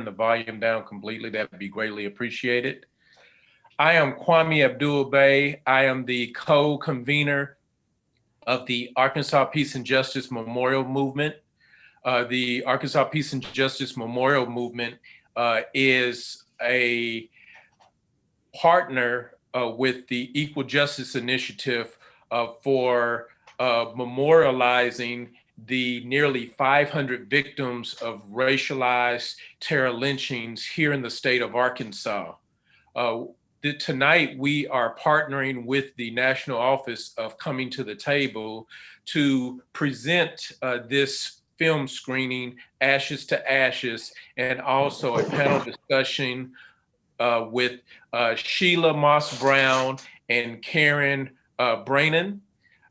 the volume down completely, that would be greatly appreciated. I am Kwami Abdul-Bey. I am the co-convener of the Arkansas Peace and Justice Memorial Movement. The Arkansas Peace and Justice Memorial Movement is a partner with the Equal Justice Initiative for memorializing the nearly 500 victims of racialized terror lynchings here in the state of Arkansas. Tonight, we are partnering with the National Office of Coming to the Table to present this film screening, Ashes to Ashes, and also a panel discussion with Sheila Moss-Brown and Karen Branan.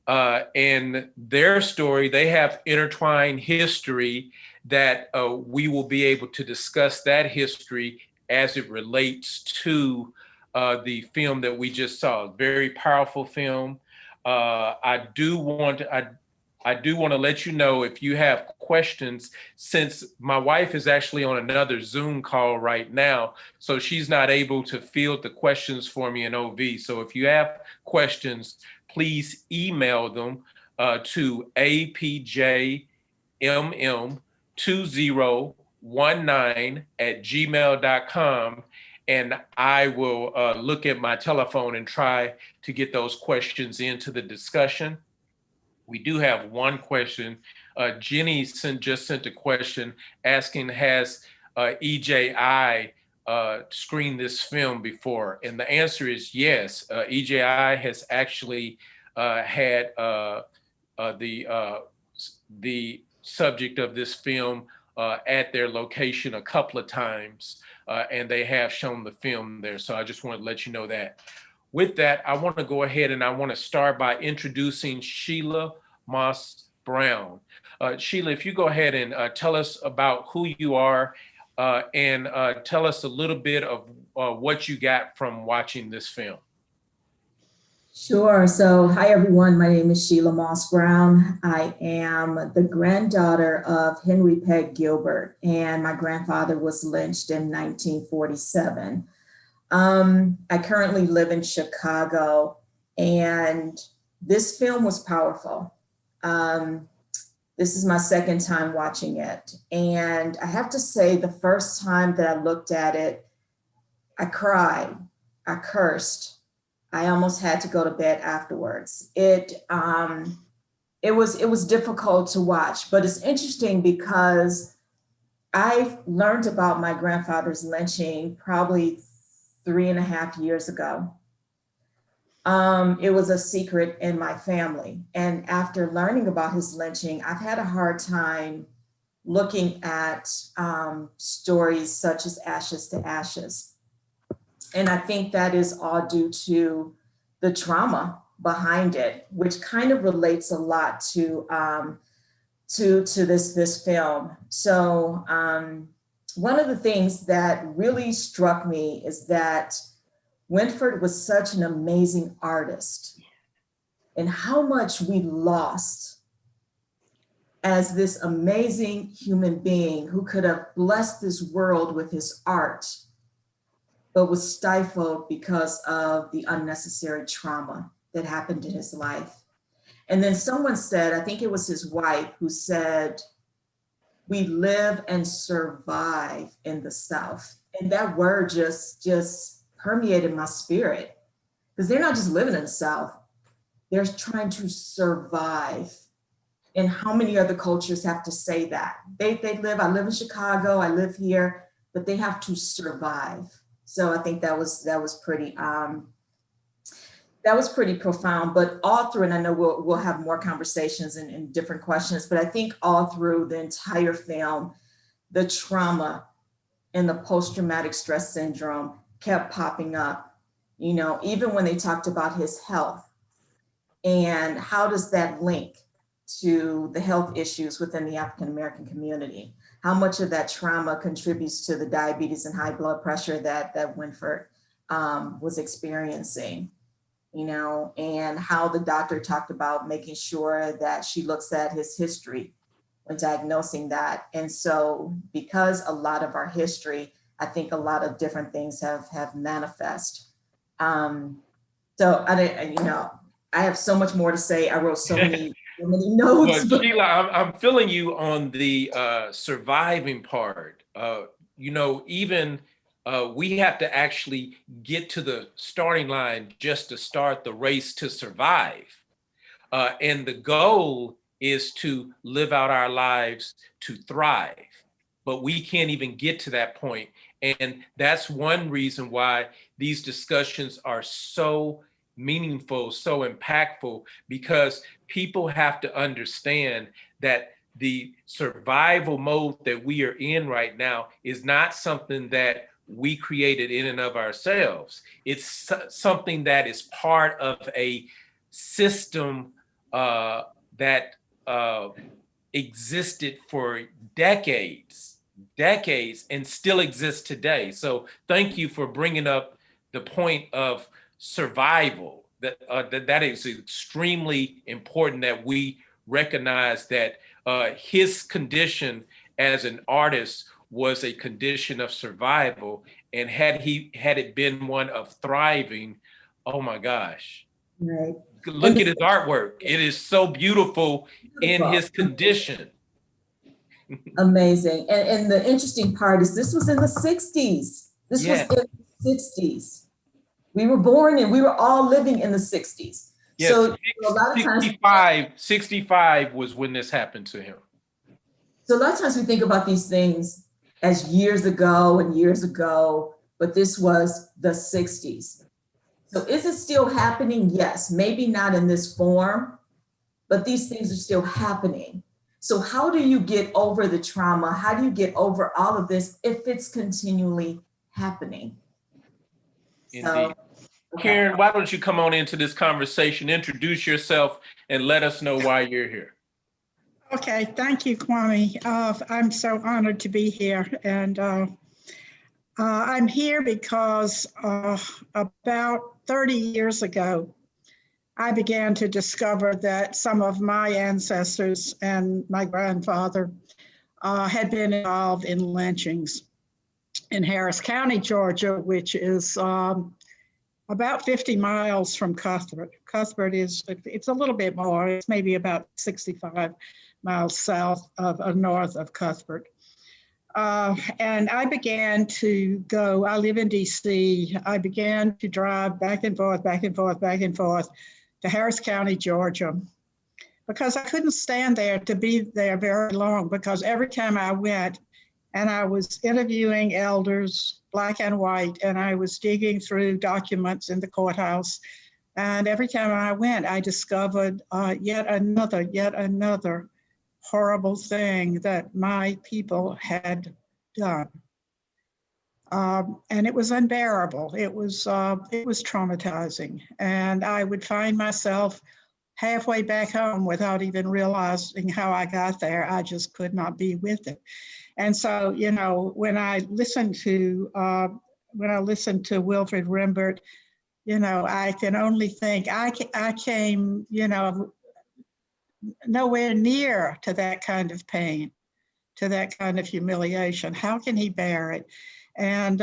And their story, they have intertwined history that we will be able to discuss that history as it relates to the film that we just saw. Very powerful film. I do want to let you know, if you have questions, since my wife is actually on another Zoom call right now, so she's not able to field the questions for me in OV. So if you have questions, please email them to apjmm2019@gmail.com, and I will look at my telephone and try to get those questions into the discussion. We do have one question. Jenny just sent a question asking, has EJI screened this film before? And the answer is yes. EJI has actually had the subject of this film at their location a couple of times, and they have shown the film there. So I just want to let you know that. With that, I want to go ahead and I want to start by introducing Sheila Moss-Brown. Sheila, if you go ahead and tell us about who you are and tell us a little bit of what you got from watching this film. Sure. So, hi, everyone. My name is Sheila Moss-Brown. I am the granddaughter of Henry Pegg Gilbert, and my grandfather was lynched in 1947. I currently live in Chicago, and this film was powerful. This is my second time watching it. And I have to say, the first time that I looked at it, I cried, I cursed. I almost had to go to bed afterwards. It was difficult to watch, but it's interesting because I learned about my grandfather's lynching probably 3.5 years ago. It was a secret in my family. And after learning about his lynching, I've had a hard time looking at stories such as Ashes to Ashes. And I think that is all due to the trauma behind it, which kind of relates a lot to this film. So one of the things that really struck me is that Winfred was such an amazing artist, and how much we lost as this amazing human being who could have blessed this world with his art, but was stifled because of the unnecessary trauma that happened in his life. And then someone said, I think it was his wife, who said, "We live and survive in the South." And that word just permeated my spirit, because they're not just living in the South, they're trying to survive. And how many other cultures have to say that? I live in Chicago, I live here, but they have to survive. So I think that was pretty profound. But all through, and I know we'll have more conversations and different questions, but I think all through the entire film, the trauma and the post-traumatic stress syndrome kept popping up. You know, even when they talked about his health, and how does that link to the health issues within the African American community? How much of that trauma contributes to the diabetes and high blood pressure that Winfred was experiencing, you know, and how the doctor talked about making sure that she looks at his history when diagnosing that. And so because a lot of our history, I think a lot of different things have manifest. So I have so much more to say. I wrote so many notes. Well, Sheila, I'm feeling you on the surviving part. Even we have to actually get to the starting line just to start the race to survive. And the goal is to live out our lives to thrive. But we can't even get to that point. And that's one reason why these discussions are so meaningful, so impactful, because people have to understand that the survival mode that we are in right now is not something that we created in and of ourselves. It's something that is part of a system that existed for decades, and still exists today. So thank you for bringing up the point of survival. That is extremely important, that we recognize that his condition as an artist was a condition of survival, and had it been one of thriving, oh my gosh. Right. Look at his artwork. It is so beautiful in his condition. Amazing. And the interesting part is this was in the 60s. This was in the 60s. We were born and we were all living in the 60s. Yes, so a lot of times 65 was when this happened to him. So a lot of times we think about these things as years ago, but this was the 60s. So is it still happening? Yes, maybe not in this form, but these things are still happening. So how do you get over the trauma? How do you get over all of this if it's continually happening? Indeed. So, Karen, why don't you come on into this conversation, introduce yourself, and let us know why you're here. Okay, thank you, Kwami. I'm so honored to be here. And I'm here because about 30 years ago, I began to discover that some of my ancestors and my grandfather had been involved in lynchings in Harris County, Georgia, which is about 50 miles from Cuthbert. Cuthbert it's a little bit more, it's maybe about 65 miles south of north of Cuthbert. And I began to go, I live in DC, I began to drive back and forth to Harris County, Georgia, because I couldn't stand there to be there very long, because every time I went and I was interviewing elders, black and white, and I was digging through documents in the courthouse. And every time I went, I discovered yet another horrible thing that my people had done. And it was unbearable. It was traumatizing. And I would find myself halfway back home without even realizing how I got there. I just could not be with it. And so, you know, when I listened to Winfred Rembert, you know, I can only think I came, you know, nowhere near to that kind of pain, to that kind of humiliation. How can he bear it? And,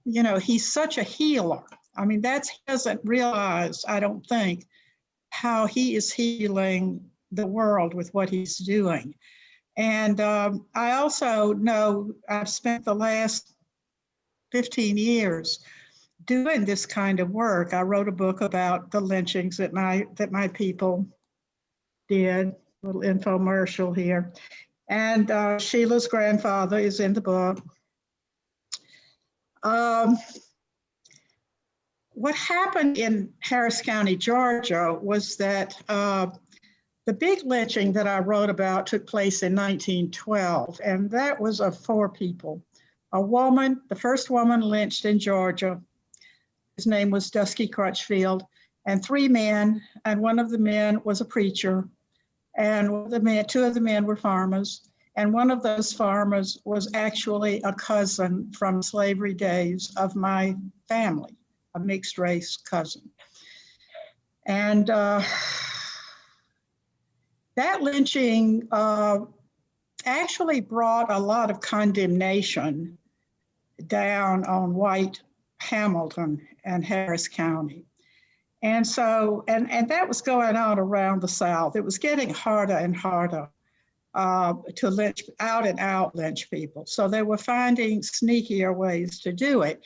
you know, he's such a healer. I mean, he doesn't realize, I don't think, how he is healing the world with what he's doing. And I also know I've spent the last 15 years doing this kind of work. I wrote a book about the lynchings that my people did, a little infomercial here. And Sheila's grandfather is in the book. What happened in Harris County, Georgia was that the big lynching that I wrote about took place in 1912, and that was of 4 people. A woman, the first woman lynched in Georgia, his name was Dusky Crutchfield, and 3 men, and one of the men was a preacher, and 2 of the men were farmers, and one of those farmers was actually a cousin from slavery days of my family, a mixed race cousin. And that lynching actually brought a lot of condemnation down on white Hamilton and Harris County. And so, and that was going on around the South. It was getting harder and harder to lynch, out and out lynch people. So they were finding sneakier ways to do it.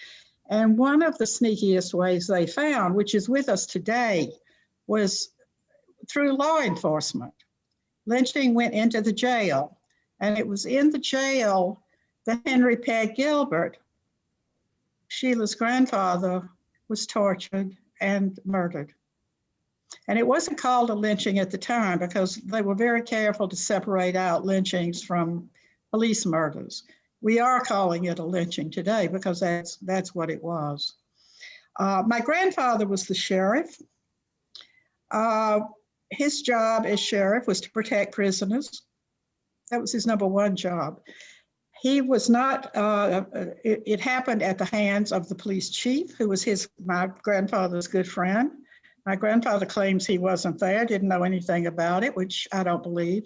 And one of the sneakiest ways they found, which is with us today, was through law enforcement. Lynching went into the jail, and it was in the jail that Henry Peg Gilbert, Sheila's grandfather, was tortured and murdered. And it wasn't called a lynching at the time because they were very careful to separate out lynchings from police murders. We are calling it a lynching today because that's what it was. My grandfather was the sheriff. His job as sheriff was to protect prisoners. That was his number one job. He was not, it happened at the hands of the police chief, who was my grandfather's good friend. My grandfather claims he wasn't there, didn't know anything about it, which I don't believe.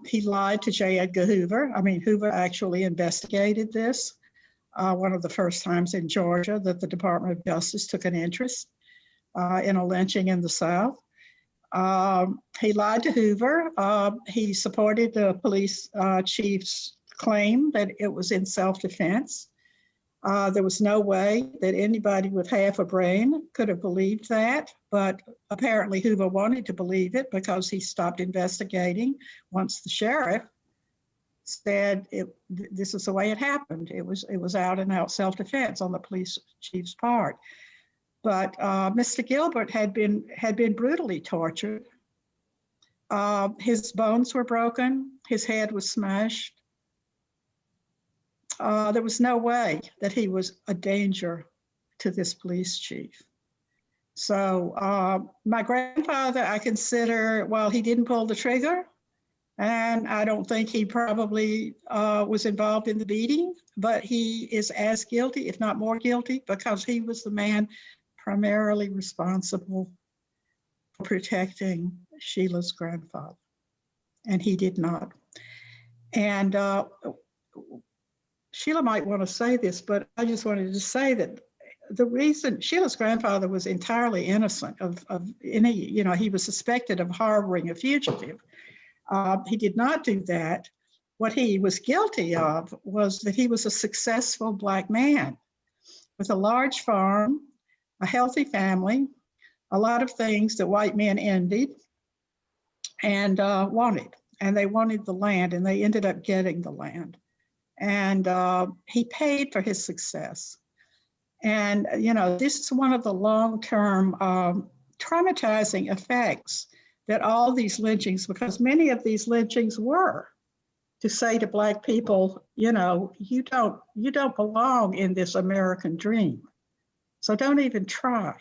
He lied to J. Edgar Hoover. I mean, Hoover actually investigated this. One of the first times in Georgia that the Department of Justice took an interest in a lynching in the South. He lied to Hoover. He supported the police chief's claim that it was in self-defense. There was no way that anybody with half a brain could have believed that, but apparently Hoover wanted to believe it because he stopped investigating once the sheriff said this is the way it happened. It was out and out self-defense on the police chief's part. But Mr. Gilbert had been brutally tortured. His bones were broken. His head was smashed. There was no way that he was a danger to this police chief. So my grandfather, I consider, well, he didn't pull the trigger, and I don't think he probably was involved in the beating, but he is as guilty, if not more guilty, because he was the man primarily responsible for protecting Sheila's grandfather, and he did not. And Sheila might want to say this, but I just wanted to say that the reason Sheila's grandfather was entirely innocent of any, he was suspected of harboring a fugitive. He did not do that. What he was guilty of was that he was a successful Black man with a large farm, a healthy family, a lot of things that white men envied and wanted. And they wanted the land, and they ended up getting the land. And he paid for his success. And, this is one of the long-term traumatizing effects that all these lynchings, because many of these lynchings were to say to Black people, you don't belong in this American dream. So don't even try,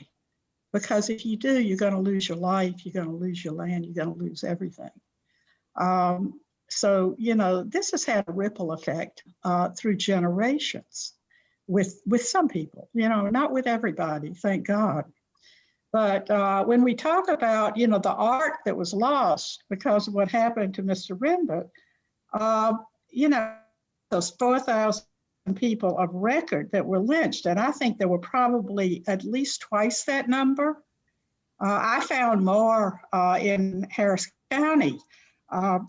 because if you do, you're going to lose your life, you're going to lose your land, you're going to lose everything. So, this has had a ripple effect through generations with some people, not with everybody, thank God. But when we talk about, the art that was lost because of what happened to Mr. Rembert, those 4,000 people of record that were lynched, and I think there were probably at least twice that number. I found more in Harris County.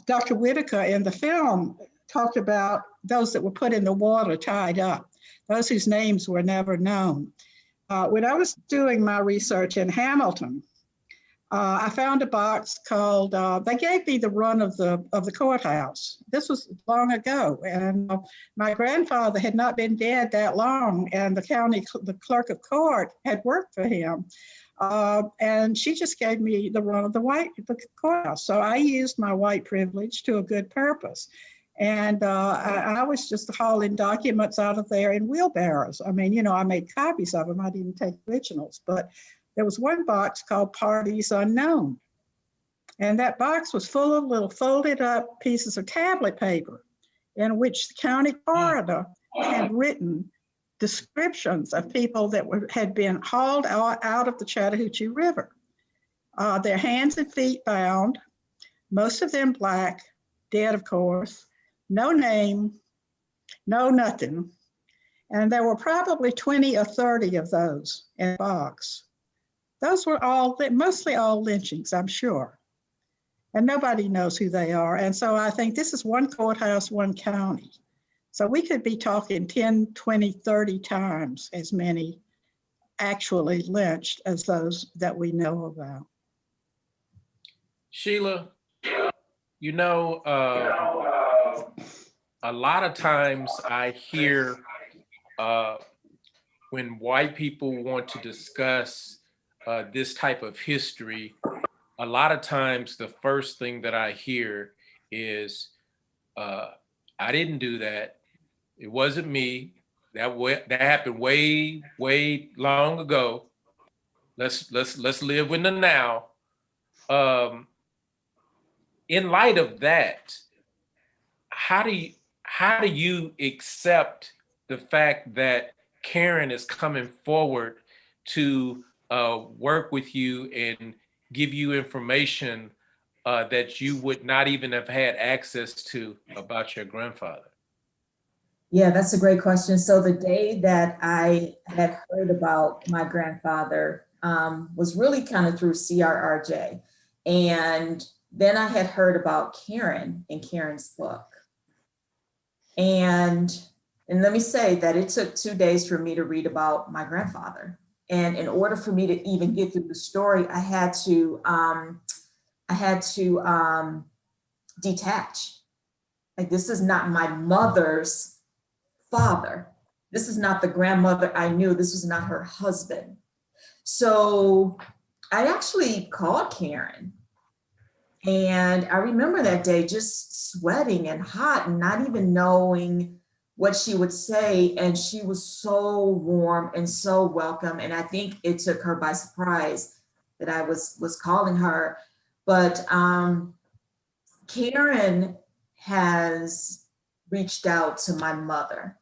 Dr. Whitaker in the film talked about those that were put in the water tied up, those whose names were never known. When I was doing my research in Hamilton, I found a box called, they gave me the run of the courthouse. This was long ago, and my grandfather had not been dead that long, and the clerk of court had worked for him. And she just gave me the run of the courthouse. So I used my white privilege to a good purpose. And I was just hauling documents out of there in wheelbarrows. I mean, I made copies of them. I didn't take originals, but there was one box called Parties Unknown. And that box was full of little folded up pieces of tablet paper in which the county coroner had written descriptions of people that had been hauled out of the Chattahoochee River. Their hands and feet bound, most of them Black, dead, of course, no name, no nothing. And there were probably 20 or 30 of those in a box. Those were mostly all lynchings, I'm sure. And nobody knows who they are. And so I think this is one courthouse, one county. So we could be talking 10, 20, 30 times as many actually lynched as those that we know about. Sheila, you know, a lot of times I hear when white people want to discuss this type of history, a lot of times the first thing that I hear is, I didn't do that. It wasn't me. That happened way long ago. Let's live in the now. In light of that, how do you accept the fact that Karen is coming forward to work with you and give you information that you would not even have had access to about your grandfather? Yeah, that's a great question. So the day that I had heard about my grandfather was really kind of through CRRJ. And then I had heard about Karen in Karen's book. And let me say that it took 2 days for me to read about my grandfather. And in order for me to even get through the story, I had to detach. Like, this is not my mother's father. This is not the grandmother I knew. This was not her husband. So I actually called Karen. And I remember that day just sweating and hot and not even knowing what she would say. And she was so warm and so welcome. And I think it took her by surprise that I was calling her. But Karen has reached out to my mother.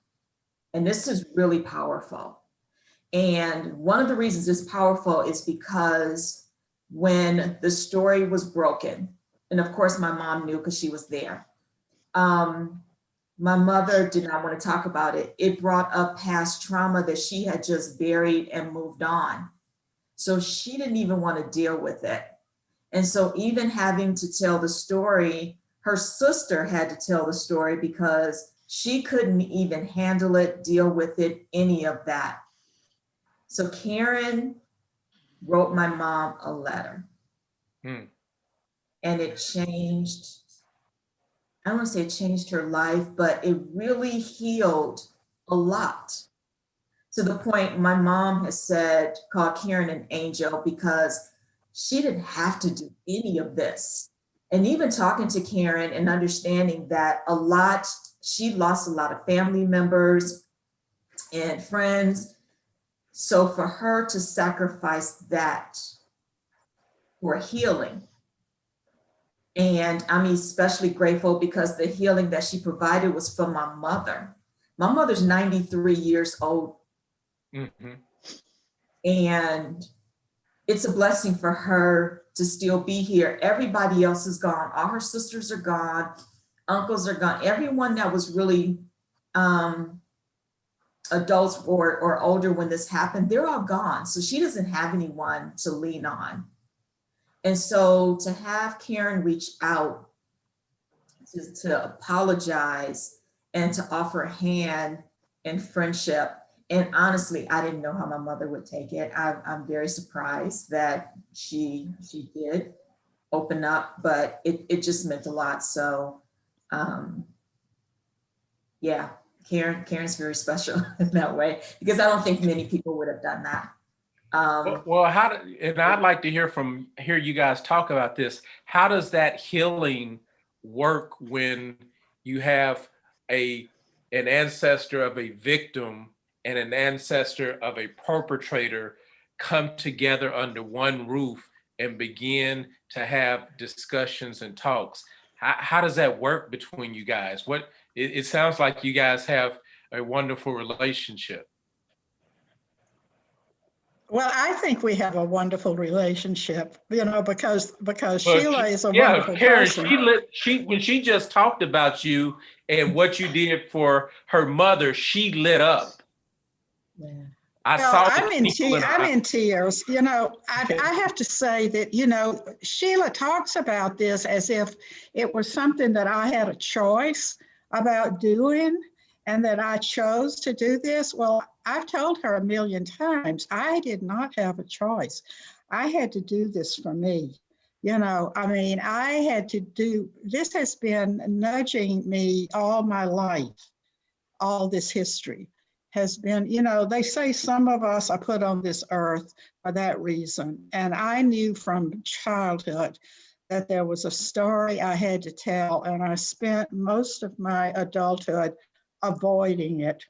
And this is really powerful. And one of the reasons it's powerful is because when the story was broken, and of course my mom knew because she was there, my mother did not want to talk about it. It brought up past trauma that she had just buried and moved on. So she didn't even want to deal with it. And so even having to tell the story, her sister had to tell the story because she couldn't even handle it, deal with it, any of that. So Karen wrote my mom a letter. And it changed, I don't want to say it changed her life, but it really healed a lot. To the point my mom has said, called Karen an angel, because she didn't have to do any of this. And even talking to Karen and understanding that she lost a lot of family members and friends. So for her to sacrifice that for healing, and I'm especially grateful because the healing that she provided was for my mother. My mother's 93 years old. Mm-hmm. And it's a blessing for her to still be here. Everybody else is gone. All her sisters are gone. Uncles are gone. Everyone that was really adults or older when this happened, they're all gone. So she doesn't have anyone to lean on. And so to have Karen reach out to apologize and to offer a hand in friendship. And honestly, I didn't know how my mother would take it. I'm very surprised that she did open up, but it just meant a lot. So yeah, Karen's very special in that way, because I don't think many people would have done that. Well, and I'd like to hear you guys talk about this. How does that healing work when you have an ancestor of a victim and an ancestor of a perpetrator come together under one roof and begin to have discussions and talks? How does that work between you guys? It sounds like you guys have a wonderful relationship. Well, I think we have a wonderful relationship, you know, because But Sheila is a yeah, wonderful Karen, person. when she just talked about you and what you did for her mother, she lit up. Yeah. I Well, saw the I'm in twinkle in her I'm eye. in tears. You know, I have to say that, you know, Sheila talks about this as if it was something that I had a choice about doing and that I chose to do this. Well, I've told her a million times, I did not have a choice. I had to do this for me. You know, I mean, I had to do, this has been nudging me all my life, all this history has been, you know, they say some of us are put on this earth for that reason. And I knew from childhood that there was a story I had to tell, and I spent most of my adulthood avoiding it.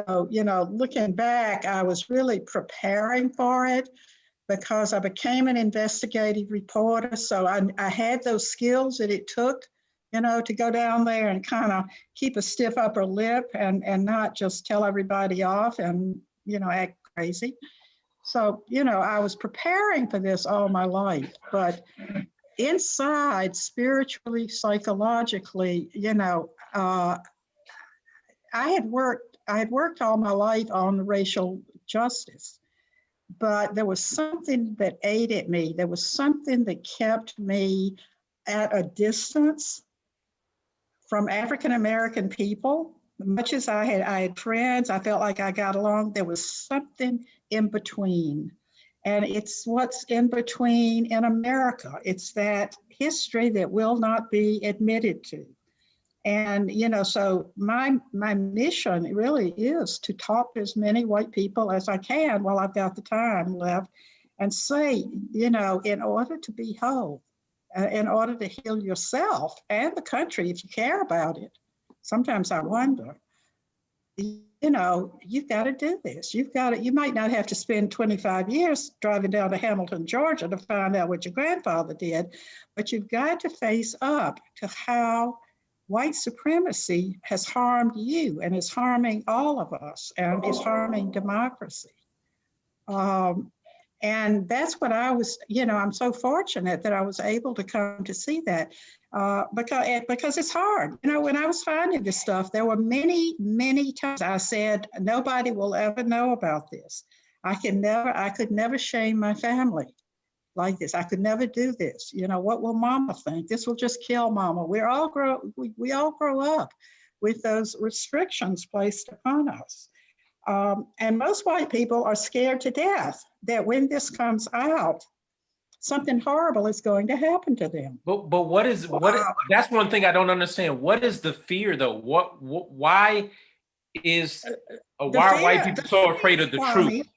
So, you know, looking back, I was really preparing for it because I became an investigative reporter. So I had those skills that it took, you know, to go down there and kind of keep a stiff upper lip and not just tell everybody off and, you know, act crazy. So, you know, I was preparing for this all my life, but inside, spiritually, psychologically, you know, I had worked all my life on racial justice, but there was something that ate at me. There was something that kept me at a distance from African-American people. Much as I had friends, I felt like I got along, there was something in between. And it's what's in between in America. It's that history that will not be admitted to. And, you know, so my mission really is to talk to as many white people as I can while I've got the time left and say, you know, in order to be whole, in order to heal yourself and the country, if you care about it, sometimes I wonder, you know, you've got to do this. You've got to, you might not have to spend 25 years driving down to Hamilton, Georgia to find out what your grandfather did, but you've got to face up to how white supremacy has harmed you and is harming all of us and is harming democracy. And that's what I was, you know, I'm so fortunate that I was able to come to see that because it's hard. You know, when I was finding this stuff, there were many, many times I said, nobody will ever know about this. I could never shame my family like this. I could never do this. You know, what will mama think? This will just kill mama. We all grow up with those restrictions placed upon us. And most white people are scared to death that when this comes out, something horrible is going to happen to them. But what is that's one thing I don't understand. What is the fear though? Why are white people so afraid of the truth?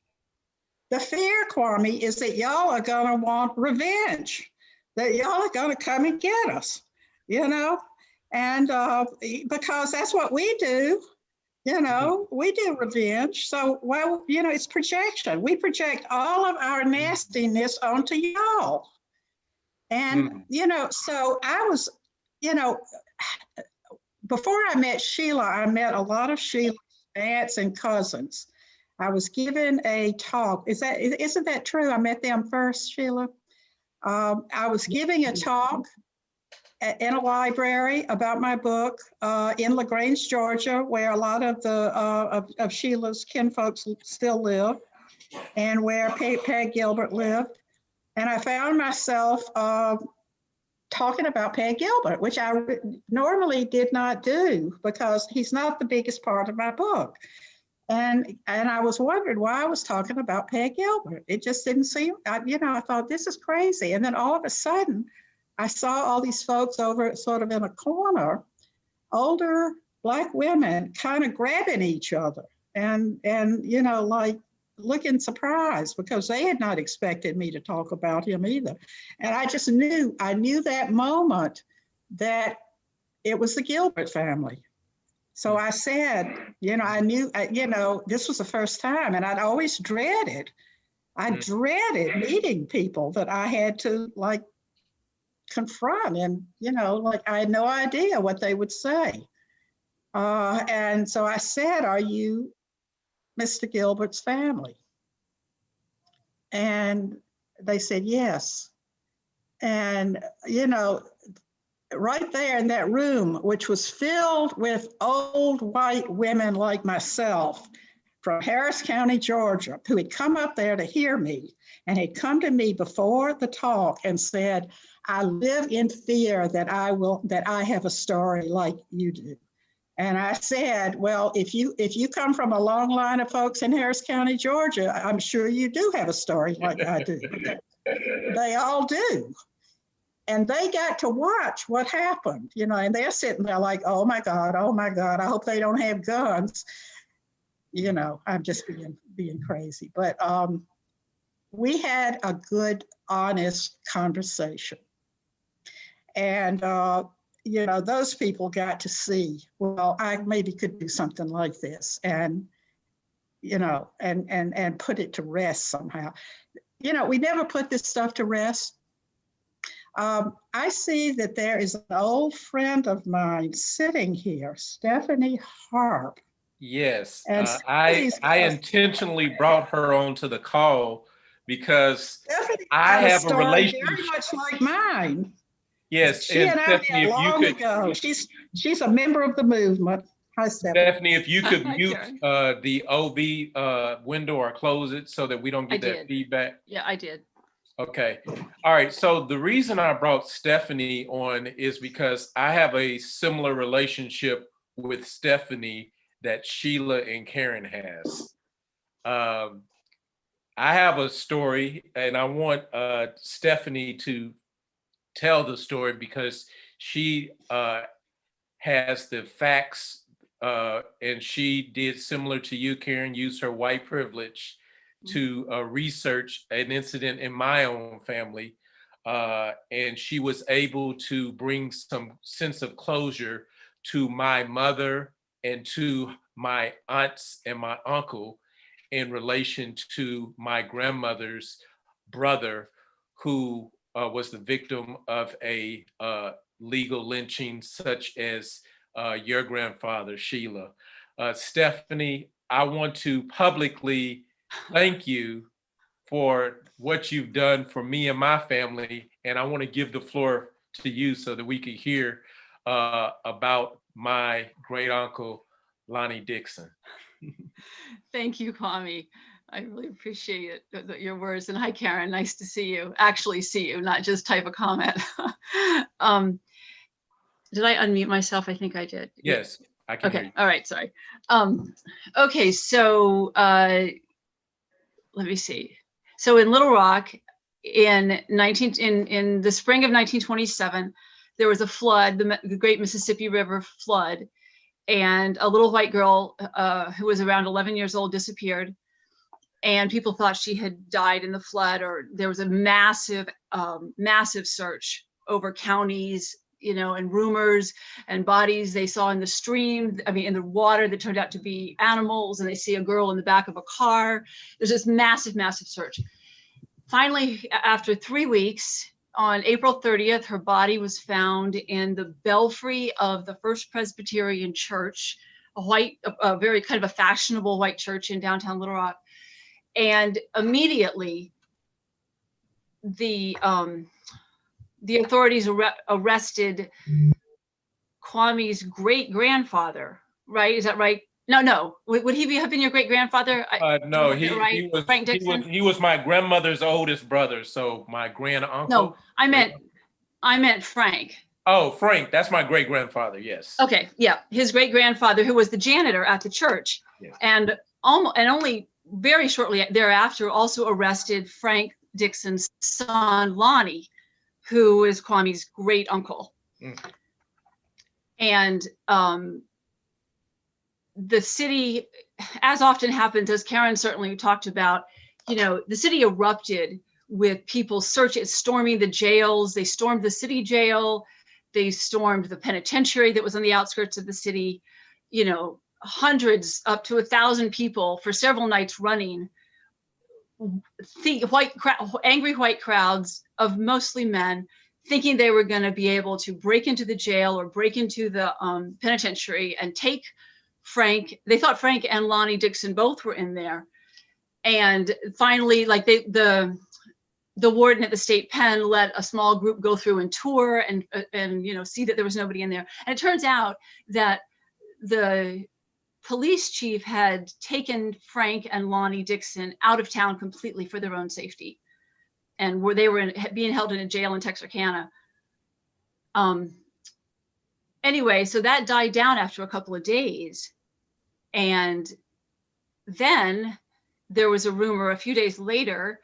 The fear, Kwami, is that y'all are going to want revenge, that y'all are going to come and get us, you know, and because that's what we do. You know, we do revenge. So, well, you know, it's projection. We project all of our nastiness onto y'all. And, you know, so I was, you know, before I met Sheila, I met a lot of Sheila's aunts and cousins. I was given a talk. Isn't that true? I met them first, Sheila. I was giving a talk in a library about my book in LaGrange, Georgia, where a lot of the of Sheila's kinfolks still live, and where Peg Gilbert lived. And I found myself talking about Peg Gilbert, which I normally did not do because he's not the biggest part of my book. And I was wondering why I was talking about Peg Gilbert. It just didn't seem, you know, I thought this is crazy. And then all of a sudden, I saw all these folks over sort of in a corner, older Black women kind of grabbing each other and you know, like looking surprised because they had not expected me to talk about him either. And I just knew, I knew that moment that it was the Gilbert family. So I said, you know, I knew, you know, this was the first time and I'd always dreaded, I dreaded meeting people that I had to like confront and, you know, like I had no idea what they would say. And so I said, are you Mr. Gilbert's family? And they said, yes. And, you know, right there in that room, which was filled with old white women like myself from Harris County, Georgia, who had come up there to hear me and had come to me before the talk and said, I live in fear that I have a story like you do. And I said, well, if you come from a long line of folks in Harris County, Georgia, I'm sure you do have a story like I do. They all do. And they got to watch what happened, you know, and they're sitting there like, oh my God, I hope they don't have guns. You know, I'm just being crazy. But we had a good, honest conversation. And, you know, those people got to see, well, I maybe could do something like this and, you know, and put it to rest somehow. You know, we never put this stuff to rest. I see that there is an old friend of mine sitting here, Stephanie Harp. Yes, And I intentionally brought her onto the call because Stephanie I got a have a story relationship. very much like mine. Yes, She and I Stephanie, met if you long could, ago. She's a member of the movement. Hi, Stephanie. Stephanie, if you could Hi, mute Karen. the OV window or close it so that we don't get I that did. feedback. Yeah, I did. Okay. All right. So the reason I brought Stephanie on is because I have a similar relationship with Stephanie that Sheila and Karen has. I have a story and I want Stephanie to tell the story because she has the facts and she did similar to you, Karen, use her white privilege to research an incident in my own family. And she was able to bring some sense of closure to my mother and to my aunts and my uncle in relation to my grandmother's brother, who was the victim of a legal lynching such as your grandfather, Sheila. Stephanie, I want to publicly thank you for what you've done for me and my family. And I want to give the floor to you so that we can hear about my great uncle, Lonnie Dixon. Thank you, Kwami. I really appreciate your words. And hi, Karen. Nice to see you. Actually see you, not just type a comment. Did I unmute myself? I think I did. Yes, I can hear you. All right. Sorry. Okay. So let me see. So in Little Rock, in the spring of 1927, there was a flood, the Great Mississippi River flood, and a little white girl who was around 11 years old disappeared, and people thought she had died in the flood, or there was a massive search over counties, you know, and rumors and bodies they saw in the stream, in the water that turned out to be animals, and they see a girl in the back of a car. There's this massive search. Finally, after 3 weeks, on April 30th, her body was found in the belfry of the First Presbyterian Church, a very kind of a fashionable white church in downtown Little Rock. And immediately, the authorities arrested Kwami's great-grandfather, right? Is that right? No. Would he have been your great-grandfather? No, right? Frank Dixon? He was my grandmother's oldest brother, so my grand-uncle. No, I meant Frank. Oh, Frank, that's my great-grandfather, yes. Okay, yeah, his great-grandfather, who was the janitor at the church, Yes. and only very shortly thereafter also arrested Frank Dixon's son, Lonnie, who is Kwami's great uncle. And the city, as often happens, as Karen certainly talked about, you know, the city erupted with people storming the jails. They stormed the city jail. They stormed the penitentiary that was on the outskirts of the city. You know, hundreds, up to 1,000 people for several nights running. Angry white crowds of mostly men, thinking they were going to be able to break into the jail or break into the penitentiary and take Frank. They thought Frank and Lonnie Dixon both were in there. And finally, like the warden at the state pen let a small group go through and tour and you know, see that there was nobody in there. And it turns out that the police chief had taken Frank and Lonnie Dixon out of town completely for their own safety, and they were being held in a jail in Texarkana. Anyway, so that died down after a couple of days, and then there was a rumor a few days later.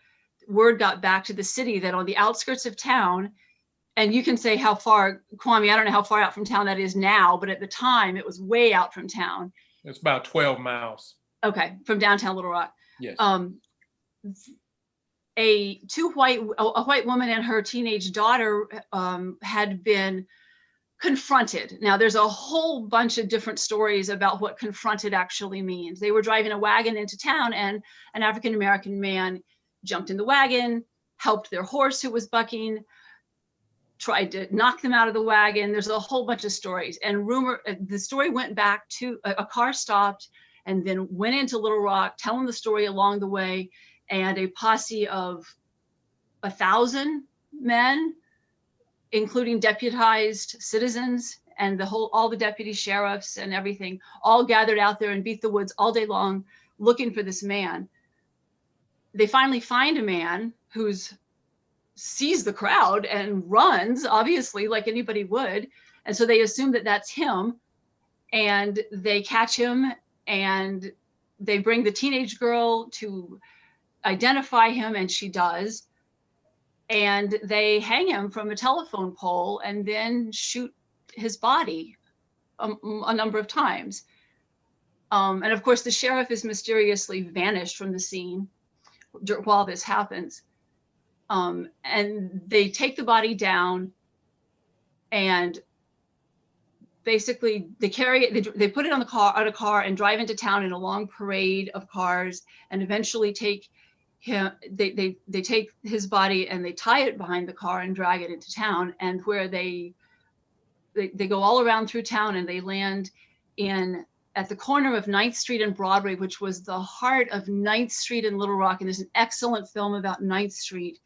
Word got back to the city that on the outskirts of town, and you can say how far, Kwami, I don't know how far out from town that is now, but at the time it was way out from town. It's about 12 miles. Okay, from downtown Little Rock. Yes. A white woman and her teenage daughter had been confronted. Now there's a whole bunch of different stories about what confronted actually means. They were driving a wagon into town, and an African-American man jumped in the wagon, helped their horse who was bucking, tried to knock them out of the wagon. There's a whole bunch of stories, and the story went back to a car stopped and then went into Little Rock, telling the story along the way, and a posse of 1,000 men, including deputized citizens and all the deputy sheriffs and everything, all gathered out there and beat the woods all day long looking for this man. They finally find a man who sees the crowd and runs, obviously, like anybody would. And so they assume that that's him, and they catch him, and they bring the teenage girl to identify him, and she does. And they hang him from a telephone pole and then shoot his body a number of times. And of course, the sheriff is mysteriously vanished from the scene while this happens. And they take the body down, and basically they carry it, they put it on a car and drive into town in a long parade of cars, and eventually take him, they take his body and they tie it behind the car and drag it into town, and where they go all around through town, and they land at the corner of 9th Street and Broadway, which was the heart of 9th Street in Little Rock. And there's an excellent film about 9th Street,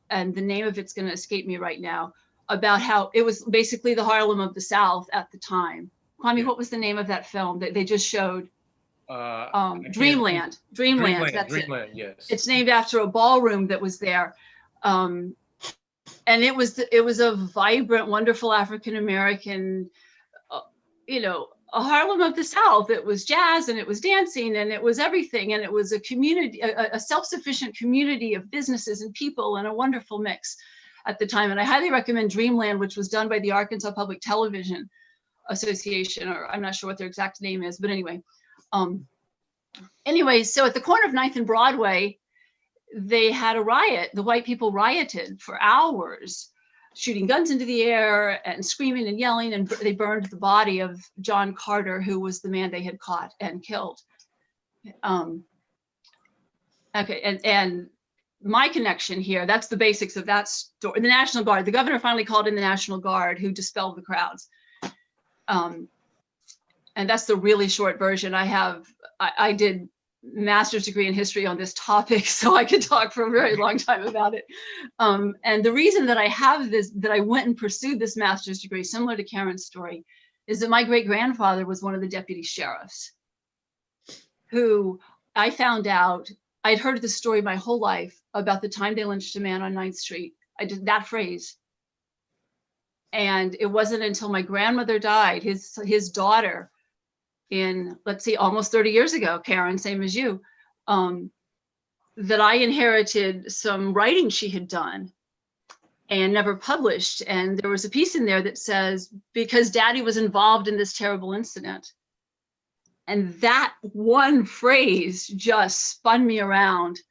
and the name of it's going to escape me right now, about how it was basically the Harlem of the South at the time. Kwami, Yeah. What was the name of that film that they just showed? Dreamland. That's Dreamland, it. yes. It's named after a ballroom that was there. And it was a vibrant, wonderful African-American, a Harlem of the South. It was jazz, and it was dancing, and it was everything. And it was a community, a self-sufficient community of businesses and people, and a wonderful mix at the time. And I highly recommend Dreamland, which was done by the Arkansas Public Television Association, or I'm not sure what their exact name is, but anyway. So at the corner of 9th and Broadway, they had a riot. The white people rioted for hours, shooting guns into the air and screaming and yelling, and they burned the body of John Carter, who was the man they had caught and killed. Okay, and my connection here, that's the basics of that story. The National Guard, the governor finally called in the National Guard, who dispelled the crowds. And that's the really short version. I did master's degree in history on this topic, so I could talk for a very long time about it. And the reason that I have this, that I went and pursued this master's degree, similar to Karen's story, is that my great-grandfather was one of the deputy sheriffs, who I found out, I'd heard the story my whole life about the time they lynched a man on 9th Street. I did that phrase. And it wasn't until my grandmother died, his daughter, in, let's see, almost 30 years ago, Karen, same as you, that I inherited some writing she had done and never published. And there was a piece in there that says, because Daddy was involved in this terrible incident. And that one phrase just spun me around.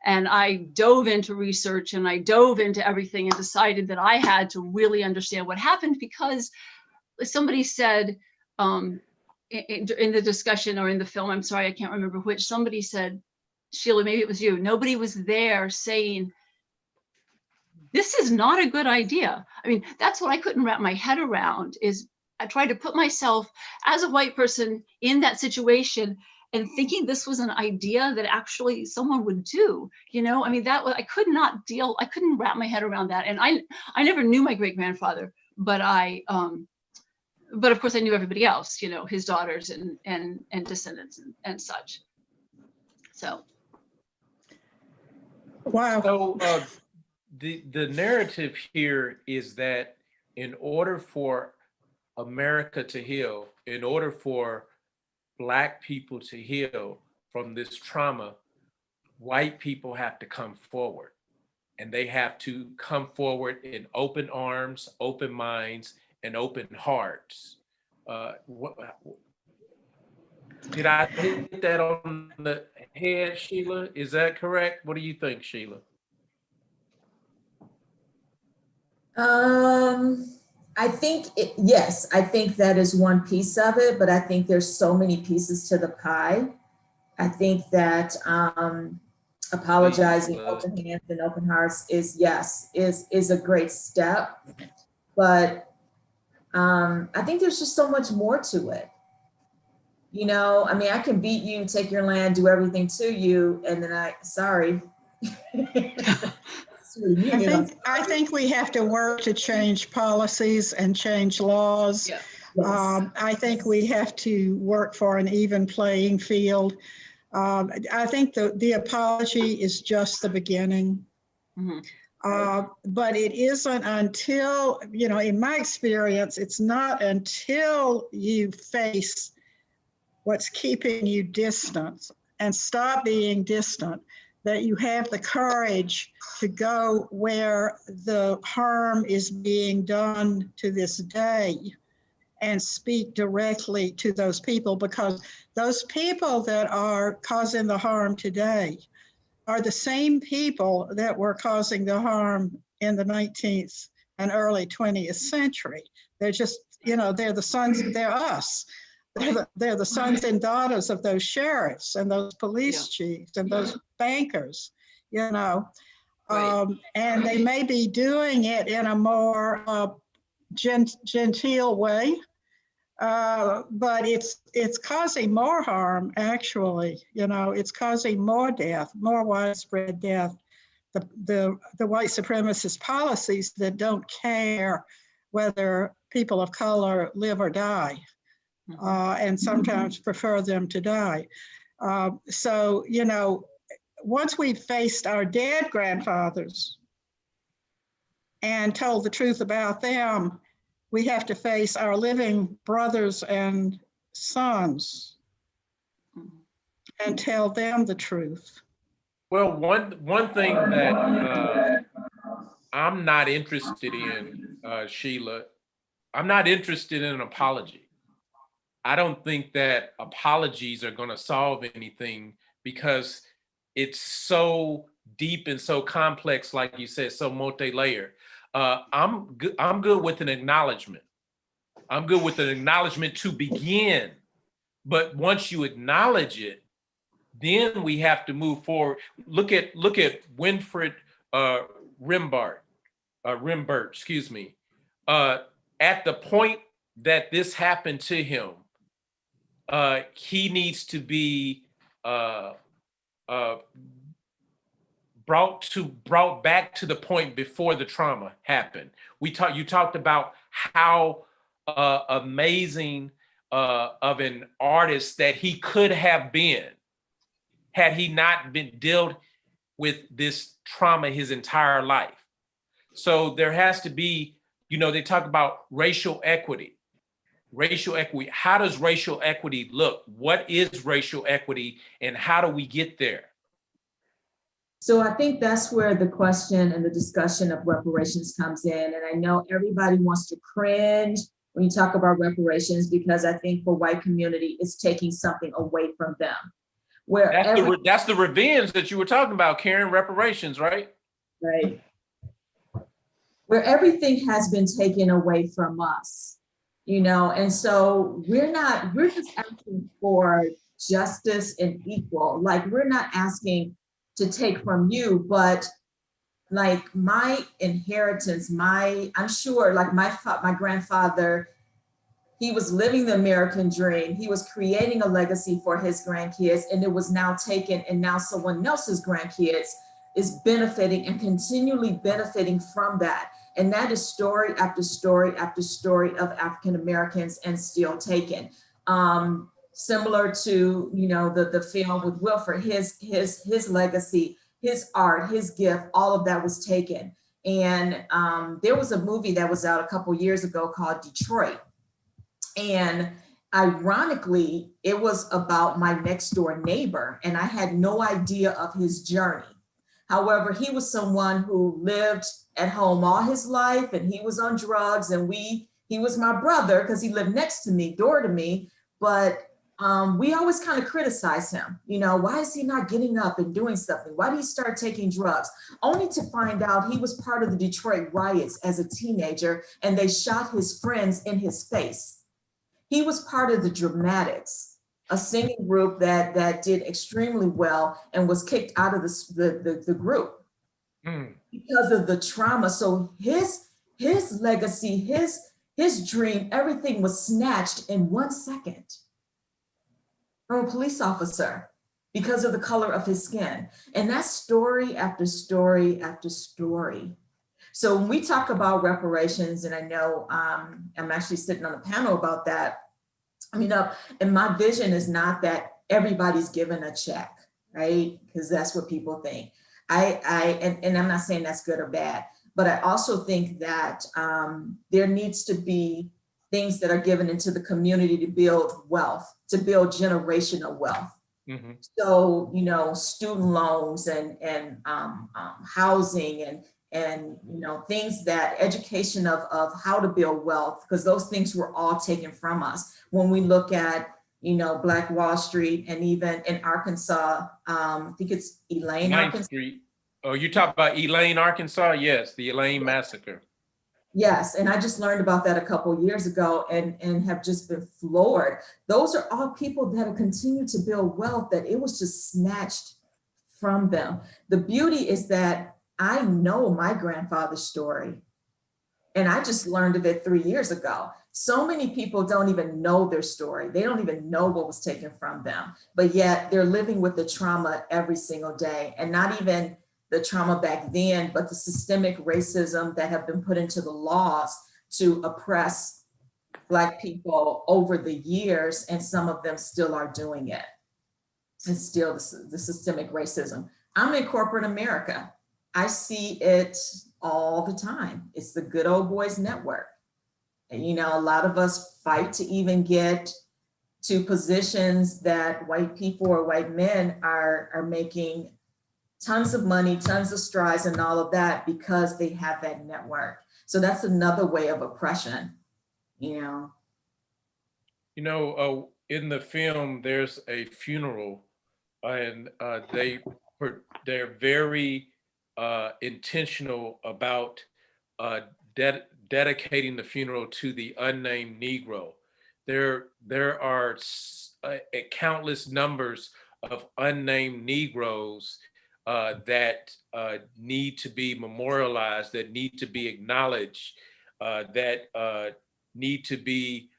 And I dove into research, and I dove into everything, and decided that I had to really understand what happened, because somebody said, in the discussion or in the film, I'm sorry, I can't remember which, somebody said, Sheila, maybe it was you, nobody was there saying, this is not a good idea. I mean, that's what I couldn't wrap my head around, is I tried to put myself as a white person in that situation and thinking this was an idea that actually someone would do, you know, I mean, that was, I couldn't wrap my head around that. And I never knew my great grandfather, but but of course I knew everybody else, you know, his daughters and descendants and such. So. Wow. So the narrative here is that in order for America to heal, in order for Black people to heal from this trauma, white people have to come forward, and they have to come forward in open arms, open minds, and open hearts. Did I hit that on the head, Sheila? Is that correct? What do you think, Sheila? I think, yes, I think that is one piece of it, but I think there's so many pieces to the pie. I think that apologizing, open hands and open hearts is a great step, but I think there's just so much more to it. You know, I mean, I can beat you, take your land, do everything to you, and then sorry. I think we have to work to change policies and change laws. Yeah. Yes. I think we have to work for an even playing field. I think the apology is just the beginning. Mm-hmm. But it isn't until, you know, in my experience, it's not until you face what's keeping you distant and stop being distant that you have the courage to go where the harm is being done to this day and speak directly to those people, because those people that are causing the harm today are the same people that were causing the harm in the 19th and early 20th century. They're just, you know, they're the sons, they're us. They're the sons and daughters of those sheriffs and those police chiefs and those bankers, you know. Right. And they may be doing it in a more genteel way, but it's causing more harm, actually. You know, it's causing more death, more widespread death. The white supremacist policies that don't care whether people of color live or die, and sometimes prefer them to die. So, you know, once we've faced our dead grandfathers and told the truth about them, we have to face our living brothers and sons and tell them the truth. Well, one thing that I'm not interested in, Sheila, I'm not interested in an apology. I don't think that apologies are going to solve anything, because it's so deep and so complex, like you said, so multi-layered. I'm good with an acknowledgement. I'm good with an acknowledgement to begin, but once you acknowledge it, then we have to move forward. Look at Winfred Rembert, excuse me. At the point that this happened to him, he needs to be brought back to the point before the trauma happened. You talked about how amazing of an artist that he could have been had he not been dealt with this trauma his entire life. So there has to be, you know, they talk about racial equity. Racial equity. How does racial equity look? What is racial equity, and how do we get there? So I think that's where the question and the discussion of reparations comes in. And I know everybody wants to cringe when you talk about reparations, because I think for white community, it's taking something away from them. That's the revenge that you were talking about, Karen, reparations, right? Right. Where everything has been taken away from us, you know, and so we're just asking for justice and equal. Like, we're not asking to take from you, but like my inheritance, I'm sure like my grandfather He was living the American dream. He was creating a legacy for his grandkids, and it was now taken, and now someone else's grandkids is benefiting and continually benefiting from that. And that is story after story after story of African Americans and still taken. Similar to, you know, the film with Winfred, his legacy, his art, his gift, all of that was taken. And there was a movie that was out a couple years ago called Detroit. And ironically, it was about my next door neighbor, and I had no idea of his journey. However, he was someone who lived at home all his life, and he was on drugs, and he was my brother because he lived next to me, door to me, but we always kind of criticized him. You know, why is he not getting up and doing something? Why did he start taking drugs? Only to find out he was part of the Detroit riots as a teenager, and they shot his friends in his face. He was part of the Dramatics, a singing group that did extremely well and was kicked out of the group because of the trauma. So his legacy, his dream, everything was snatched in 1 second from a police officer because of the color of his skin. And that's story after story after story. So when we talk about reparations, and I know I'm actually sitting on a panel about that, I mean, and my vision is not that everybody's given a check, right? Because that's what people think. And I'm not saying that's good or bad, but I also think that there needs to be things that are given into the community to build wealth, to build generational wealth. Mm-hmm. So, you know, student loans and housing and you know, things that education of how to build wealth, because those things were all taken from us. When we look at, you know, Black Wall Street, and even in Arkansas, I think it's Elaine, Arkansas. Street. Oh, you talk about Elaine, Arkansas? Yes, the Elaine massacre. Yes, and I just learned about that a couple of years ago and have just been floored. Those are all people that have continued to build wealth that it was just snatched from them. The beauty is that I know my grandfather's story, and I just learned of it 3 years ago. So many people don't even know their story. They don't even know what was taken from them, but yet they're living with the trauma every single day, and not even the trauma back then, but the systemic racism that have been put into the laws to oppress Black people over the years, and some of them still are doing it. It's still the systemic racism. I'm in corporate America. I see it all the time. It's the good old boys network. And, you know, a lot of us fight to even get to positions that white people or white men are making tons of money, tons of strides and all of that because they have that network. So that's another way of oppression, you know. You know, in the film, there's a funeral, and they're very intentional about dedicating the funeral to the unnamed Negro. There are countless numbers of unnamed Negroes that need to be memorialized, that need to be acknowledged, that need to be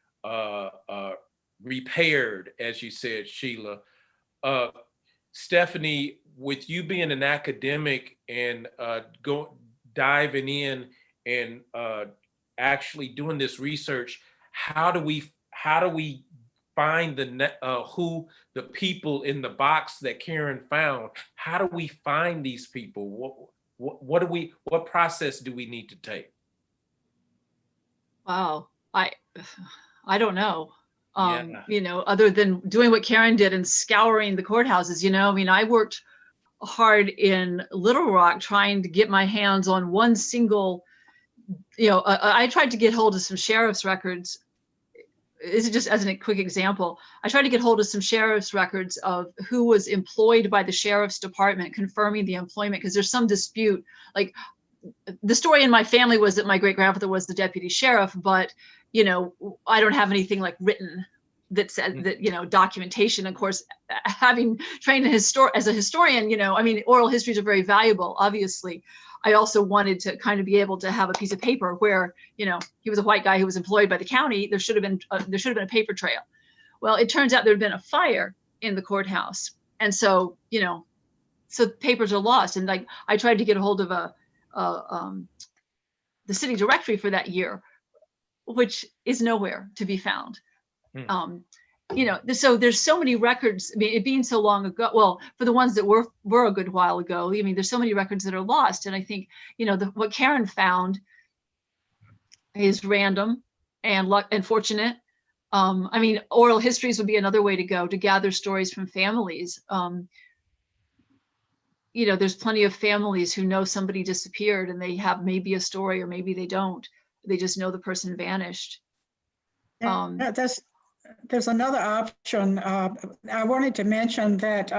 repaired, as you said, Sheila. Stephanie, with you being an academic and diving in and actually doing this research, how do we find who the people in the box that Karen found? How do we find these people? What process do we need to take? Wow, I don't know. Yeah. You know, other than doing what Karen did and scouring the courthouses, you know, I mean, I worked hard in Little Rock trying to get my hands on one single, you know, I tried to get hold of some sheriff's records. This is just as a quick example. I tried to get hold of some sheriff's records of who was employed by the sheriff's department, confirming the employment, because there's some dispute. Like, the story in my family was that my great grandfather was the deputy sheriff, but, you know, I don't have anything like written that said that, you know, documentation, of course, having trained as a historian, you know, I mean, oral histories are very valuable, obviously. I also wanted to kind of be able to have a piece of paper where, you know, he was a white guy who was employed by the county. There should have been a paper trail. Well, it turns out there had been a fire in the courthouse. And so, you know, so papers are lost. And like, I tried to get a hold of the city directory for that year, which is nowhere to be found. You know, so there's so many records. I mean, it being so long ago, well, for the ones that were a good while ago, I mean, there's so many records that are lost. And I think, you know, what Karen found is random and fortunate. I mean, oral histories would be another way to go, to gather stories from families. You know, there's plenty of families who know somebody disappeared and they have maybe a story or maybe they don't. They just know the person vanished. There's another option. I wanted to mention that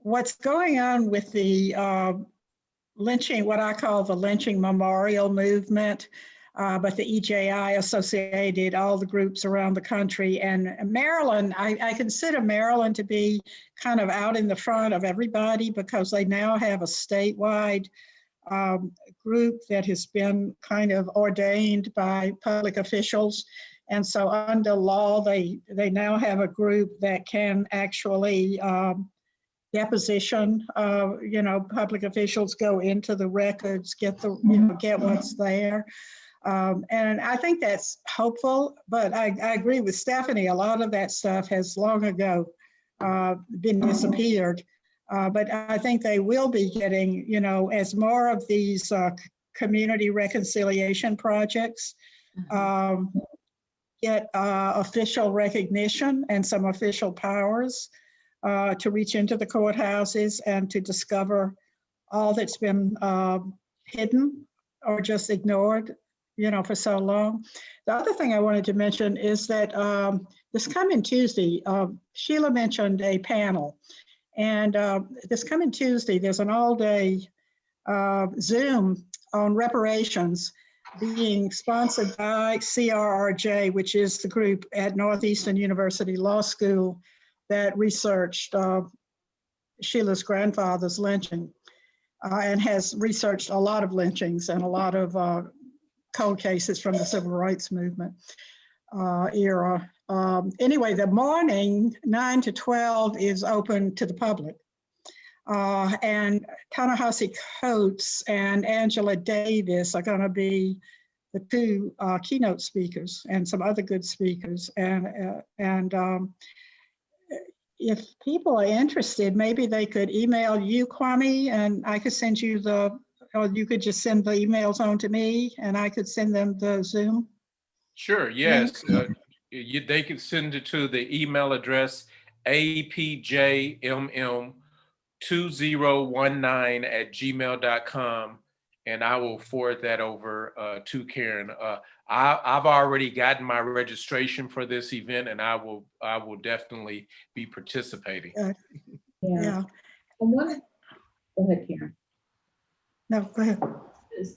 what's going on with the lynching, what I call the lynching memorial movement, but the EJI associated all the groups around the country. And Maryland, I consider Maryland to be kind of out in the front of everybody because they now have a statewide group that has been kind of ordained by public officials. And so under law, they now have a group that can actually deposition, you know, public officials, go into the records, get what's there. And I think that's hopeful, but I agree with Stephanie. A lot of that stuff has long ago been disappeared. But I think they will be getting, you know, as more of these community reconciliation projects get official recognition and some official powers to reach into the courthouses and to discover all that's been hidden or just ignored, you know, for so long. The other thing I wanted to mention is that this coming Tuesday, Sheila mentioned a panel. And this coming Tuesday, there's an all-day Zoom on reparations being sponsored by CRRJ, which is the group at Northeastern University Law School that researched Sheila's grandfather's lynching and has researched a lot of lynchings and a lot of cold cases from the civil rights movement era. Anyway, the morning 9 to 12 is open to the public. And Ta-Nehisi Coates and Angela Davis are going to be the two keynote speakers and some other good speakers. And if people are interested, maybe they could email you, Kwami, and I could send you or you could just send the emails on to me and I could send them the Zoom. Sure, yes. They can send it to the email address APJMM2019@gmail.com, and I will forward that over to Karen. I've already gotten my registration for this event, and I will definitely be participating. Yeah. Go ahead, Karen. No, go ahead.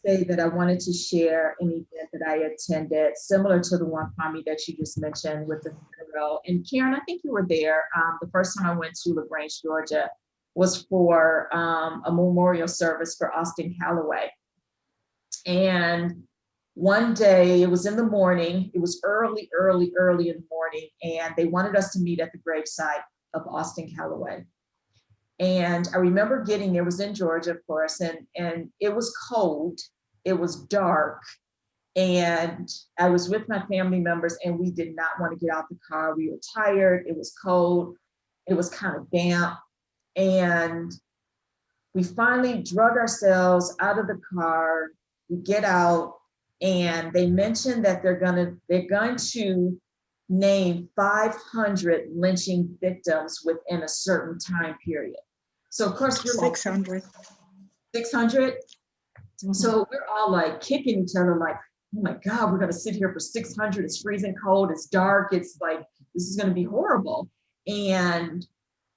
Say that I wanted to share an event that I attended, similar to the one, Kwami, that you just mentioned with the funeral. And Karen, I think you were there. The first time I went to LaGrange, Georgia, was for a memorial service for Austin Calloway. And one day, it was in the morning, it was early in the morning, and they wanted us to meet at the gravesite of Austin Calloway. And I remember getting there, it was in Georgia, of course, and it was cold, it was dark, and I was with my family members and we did not want to get out the car. We were tired, it was cold, it was kind of damp, and we finally drug ourselves out of the car. We get out and they mentioned that they're going to name 500 lynching victims within a certain time period. So of course we're 600. 600. So we're all like kicking each other like, oh my God, we're gonna sit here for 600. It's freezing cold, it's dark, it's like, this is gonna be horrible. And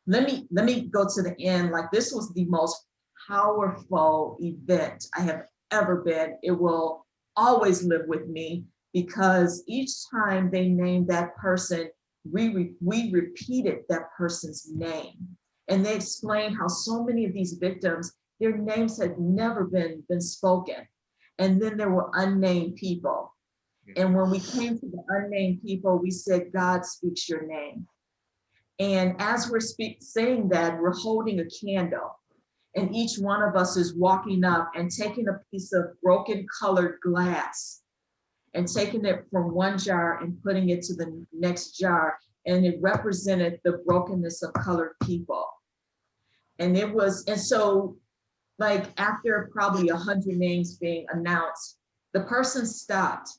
let me go to the end. Like, this was the most powerful event I have ever been. It will always live with me because each time they named that person, we repeated that person's name. And they explained how so many of these victims, their names had never been spoken. And then there were unnamed people. And when we came to the unnamed people, we said, God speaks your name. And as we're saying that, we're holding a candle. And each one of us is walking up and taking a piece of broken colored glass and taking it from one jar and putting it to the next jar. And it represented the brokenness of colored people. And so like after probably 100 names being announced, the person stopped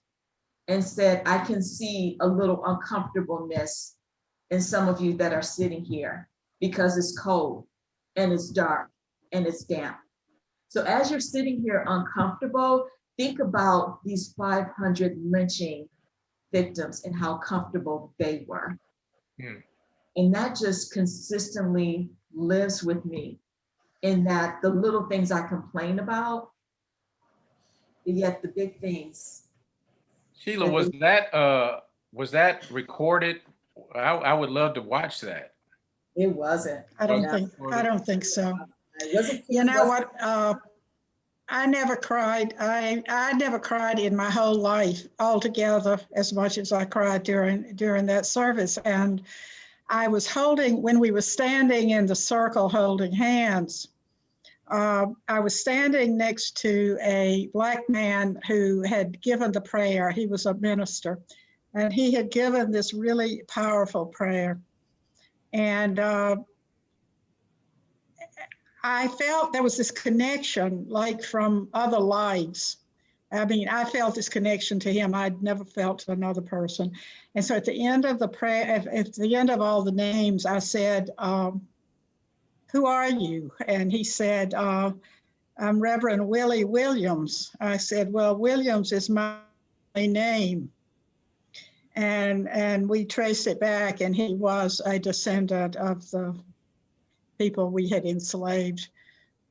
and said, I can see a little uncomfortableness in some of you that are sitting here because it's cold and it's dark and it's damp. So as you're sitting here uncomfortable, think about these 500 lynching victims and how comfortable they were. Hmm. And that just consistently lives with me, in that the little things I complain about, yet the big things. Sheila, was that recorded? I would love to watch that. It wasn't. I don't think so. It wasn't. You know what? I never cried. I never cried in my whole life altogether as much as I cried during that service. And I was when we were standing in the circle holding hands, I was standing next to a Black man who had given the prayer. He was a minister, and he had given this really powerful prayer. And I felt there was this connection, like from other lives. I mean, I felt this connection to him I'd never felt to another person. And so at the end of the prayer, at the end of all the names, I said, who are you? And he said, I'm Reverend Willie Williams. I said, well, Williams is my name. And we traced it back, and he was a descendant of the people we had enslaved.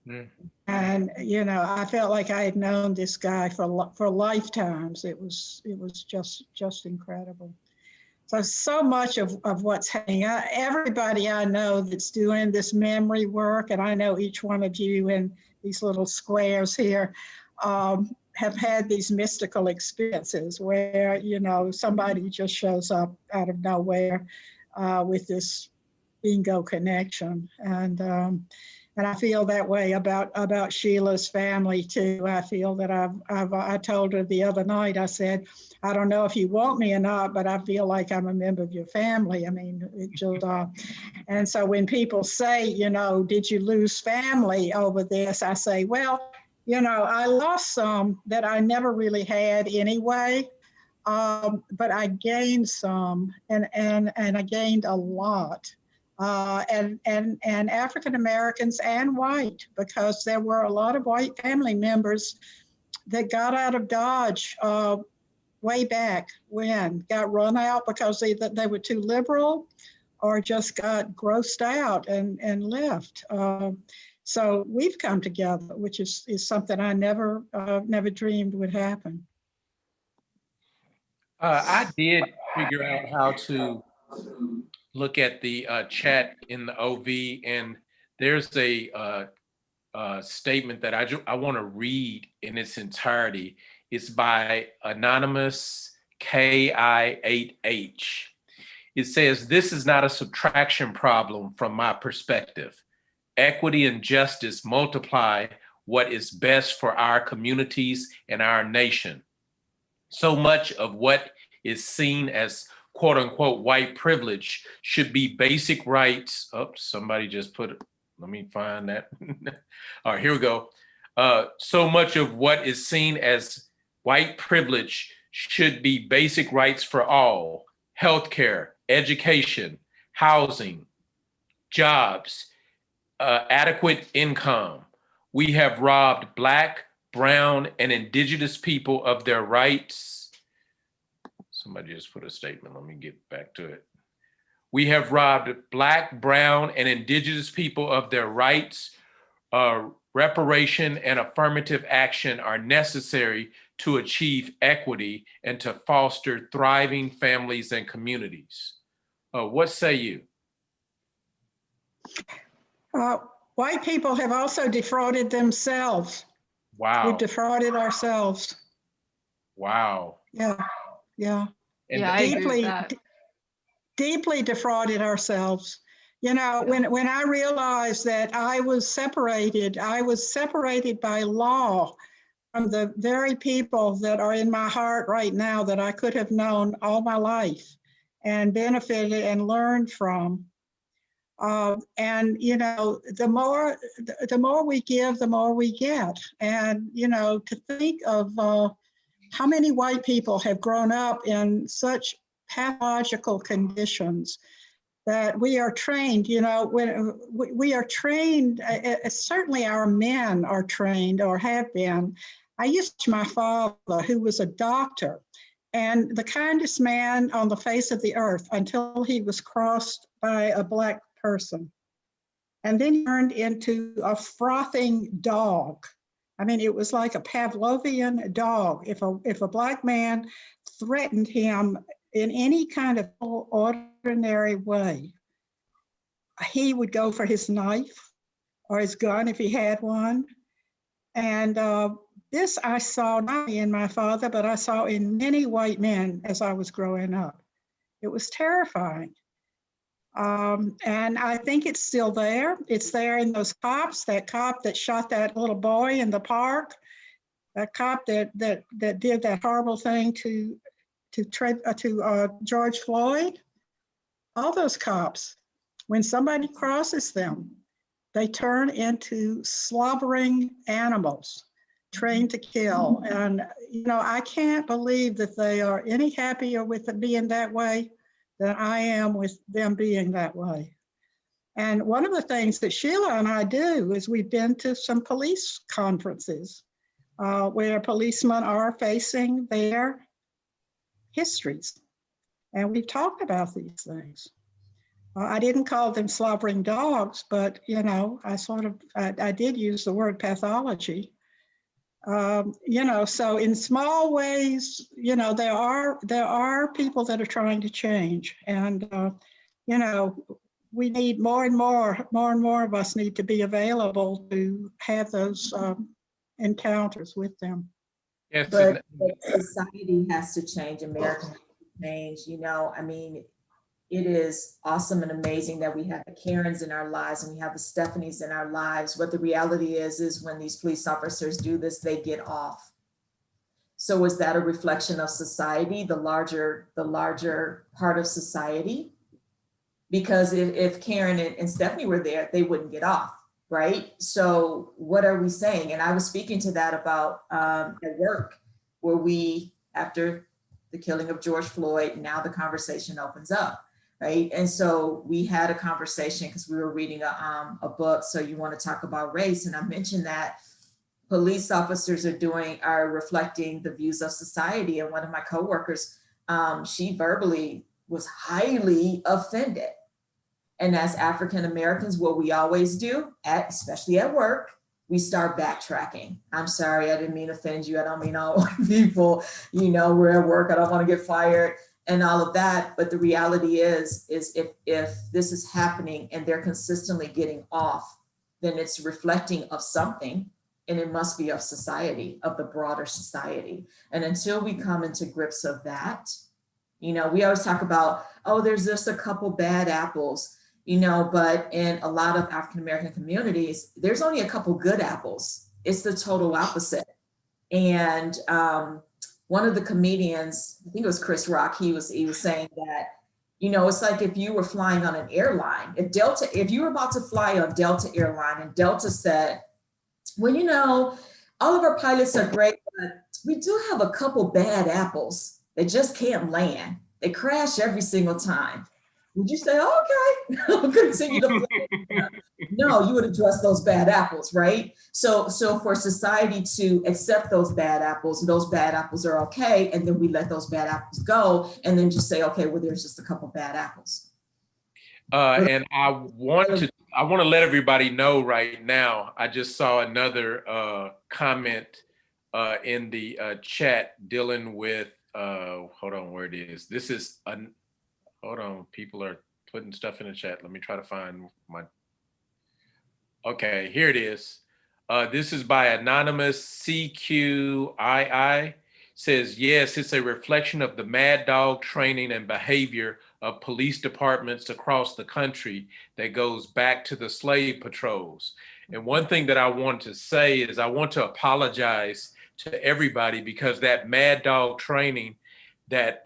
Mm. And, you know, I felt like I had known this guy for lifetimes. It was just incredible. So much of what's happening, everybody I know that's doing this memory work, and I know each one of you in these little squares here, have had these mystical experiences where, you know, somebody just shows up out of nowhere with this bingo connection. And I feel that way about Sheila's family too. I feel that I told her the other night, I said, I don't know if you want me or not, but I feel like I'm a member of your family. I mean, it just, and so when people say, you know, did you lose family over this? I say, well, you know, I lost some that I never really had anyway, but I gained some, and I gained a lot. And African Americans and white, because there were a lot of white family members that got out of Dodge way back when, got run out because either they were too liberal or just got grossed out and left. So we've come together, which is something I never dreamed would happen. I did figure out how to look at the chat in the OV, and there's a statement that I want to read in its entirety. It's by Anonymous KI8H. It says, this is not a subtraction problem from my perspective. Equity and justice multiply what is best for our communities and our nation. So much of what is seen as quote unquote white privilege should be basic rights. Oh, somebody just put it, let me find that. All right, here we go. So much of what is seen as white privilege should be basic rights for all: healthcare, education, housing, jobs, adequate income. We have robbed Black, brown, and indigenous people of their rights. Somebody just put a statement. Let me get back to it. We have robbed Black, brown, and indigenous people of their rights. Reparation and affirmative action are necessary to achieve equity and to foster thriving families and communities. What say you? White people have also defrauded themselves. Wow. We've defrauded ourselves. Wow. Yeah, yeah. And Yeah, I agree with that. Deeply defrauded ourselves. You know, when I realized that I was separated by law from the very people that are in my heart right now that I could have known all my life and benefited and learned from. And, you know, the more we give, the more we get. And, you know, to think of how many white people have grown up in such pathological conditions that we are trained, you know, when we are trained, certainly our men are trained or have been. I used to my father, who was a doctor and the kindest man on the face of the earth until he was crossed by a Black person. And then he turned into a frothing dog. I mean, it was like a Pavlovian dog. If a Black man threatened him in any kind of ordinary way, he would go for his knife or his gun if he had one. And this I saw not only in my father, but I saw in many white men as I was growing up. It was terrifying. And I think it's still there. It's there in those cops, that cop that shot that little boy in the park, that cop that did that horrible thing to George Floyd. All those cops, when somebody crosses them, they turn into slobbering animals, trained to kill. And, you know, I can't believe that they are any happier with it being that way than I am with them being that way. And one of the things that Sheila and I do is we've been to some police conferences where policemen are facing their histories. And we've talked about these things. I didn't call them slobbering dogs, but, you know, I did use the word pathology. You know, so in small ways, you know, there are people that are trying to change, and you know, we need more and more of us need to be available to have those encounters with them. Yes, But society has to change, America has to change, you know, I mean, it is awesome and amazing that we have the Karens in our lives and we have the Stephanies in our lives. What the reality is when these police officers do this, they get off. So is that a reflection of society, the larger part of society? Because if Karen and Stephanie were there, they wouldn't get off, right? So what are we saying? And I was speaking to that about at work, where we, after the killing of George Floyd, now the conversation opens up. Right. And so we had a conversation because we were reading a book. So you want to talk about race. And I mentioned that police officers are reflecting the views of society. And one of my coworkers, she verbally was highly offended. And as African Americans, what we always do, especially at work, we start backtracking. I'm sorry, I didn't mean to offend you. I don't mean all white people, you know, we're at work, I don't want to get fired and all of that. But the reality is if this is happening and they're consistently getting off, then it's reflecting of something, and it must be of society, of the broader society. And until we come into grips of that, you know, we always talk about, oh, there's just a couple bad apples, you know, but in a lot of African-American communities, there's only a couple good apples. It's the total opposite. And one of the comedians, I think it was Chris Rock, he was saying that, you know, it's like if you were flying on an airline, if you were about to fly on Delta airline and Delta said, well, you know, all of our pilots are great, but we do have a couple bad apples that just can't land. They crash every single time. Would you say, okay, I'll continue to fly? No, you would address those bad apples, right? So for society to accept those bad apples, and those bad apples are okay, and then we let those bad apples go, and then just say, okay, well, there's just a couple bad apples. And I want to let everybody know right now, I just saw another comment in the chat dealing with, hold on, where it is. This is, hold on. People are putting stuff in the chat. Let me try to find my, okay, here it is. This is by Anonymous CQII. Says, yes, it's a reflection of the mad dog training and behavior of police departments across the country that goes back to the slave patrols. And one thing that I want to say is I want to apologize to everybody, because that mad dog training that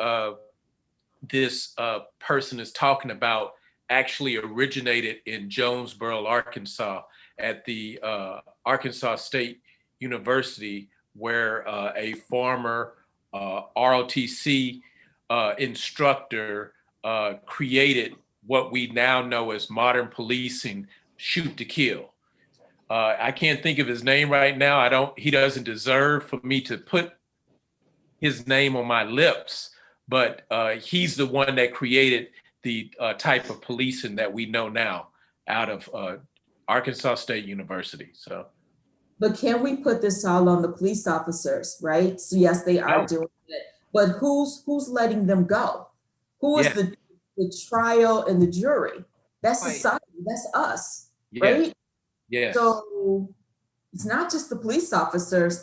this person is talking about actually originated in Jonesboro, Arkansas, at the Arkansas State University, where a former ROTC instructor created what we now know as modern policing, shoot to kill. I can't think of his name right now. He doesn't deserve for me to put his name on my lips, but he's the one that created the type of policing that we know now out of Arkansas State University. So, but can we put this all on the police officers, right? So yes, they are doing it, but who's letting them go? Who is the trial and the jury? That's society, that's us, right? Yes. So it's not just the police officers,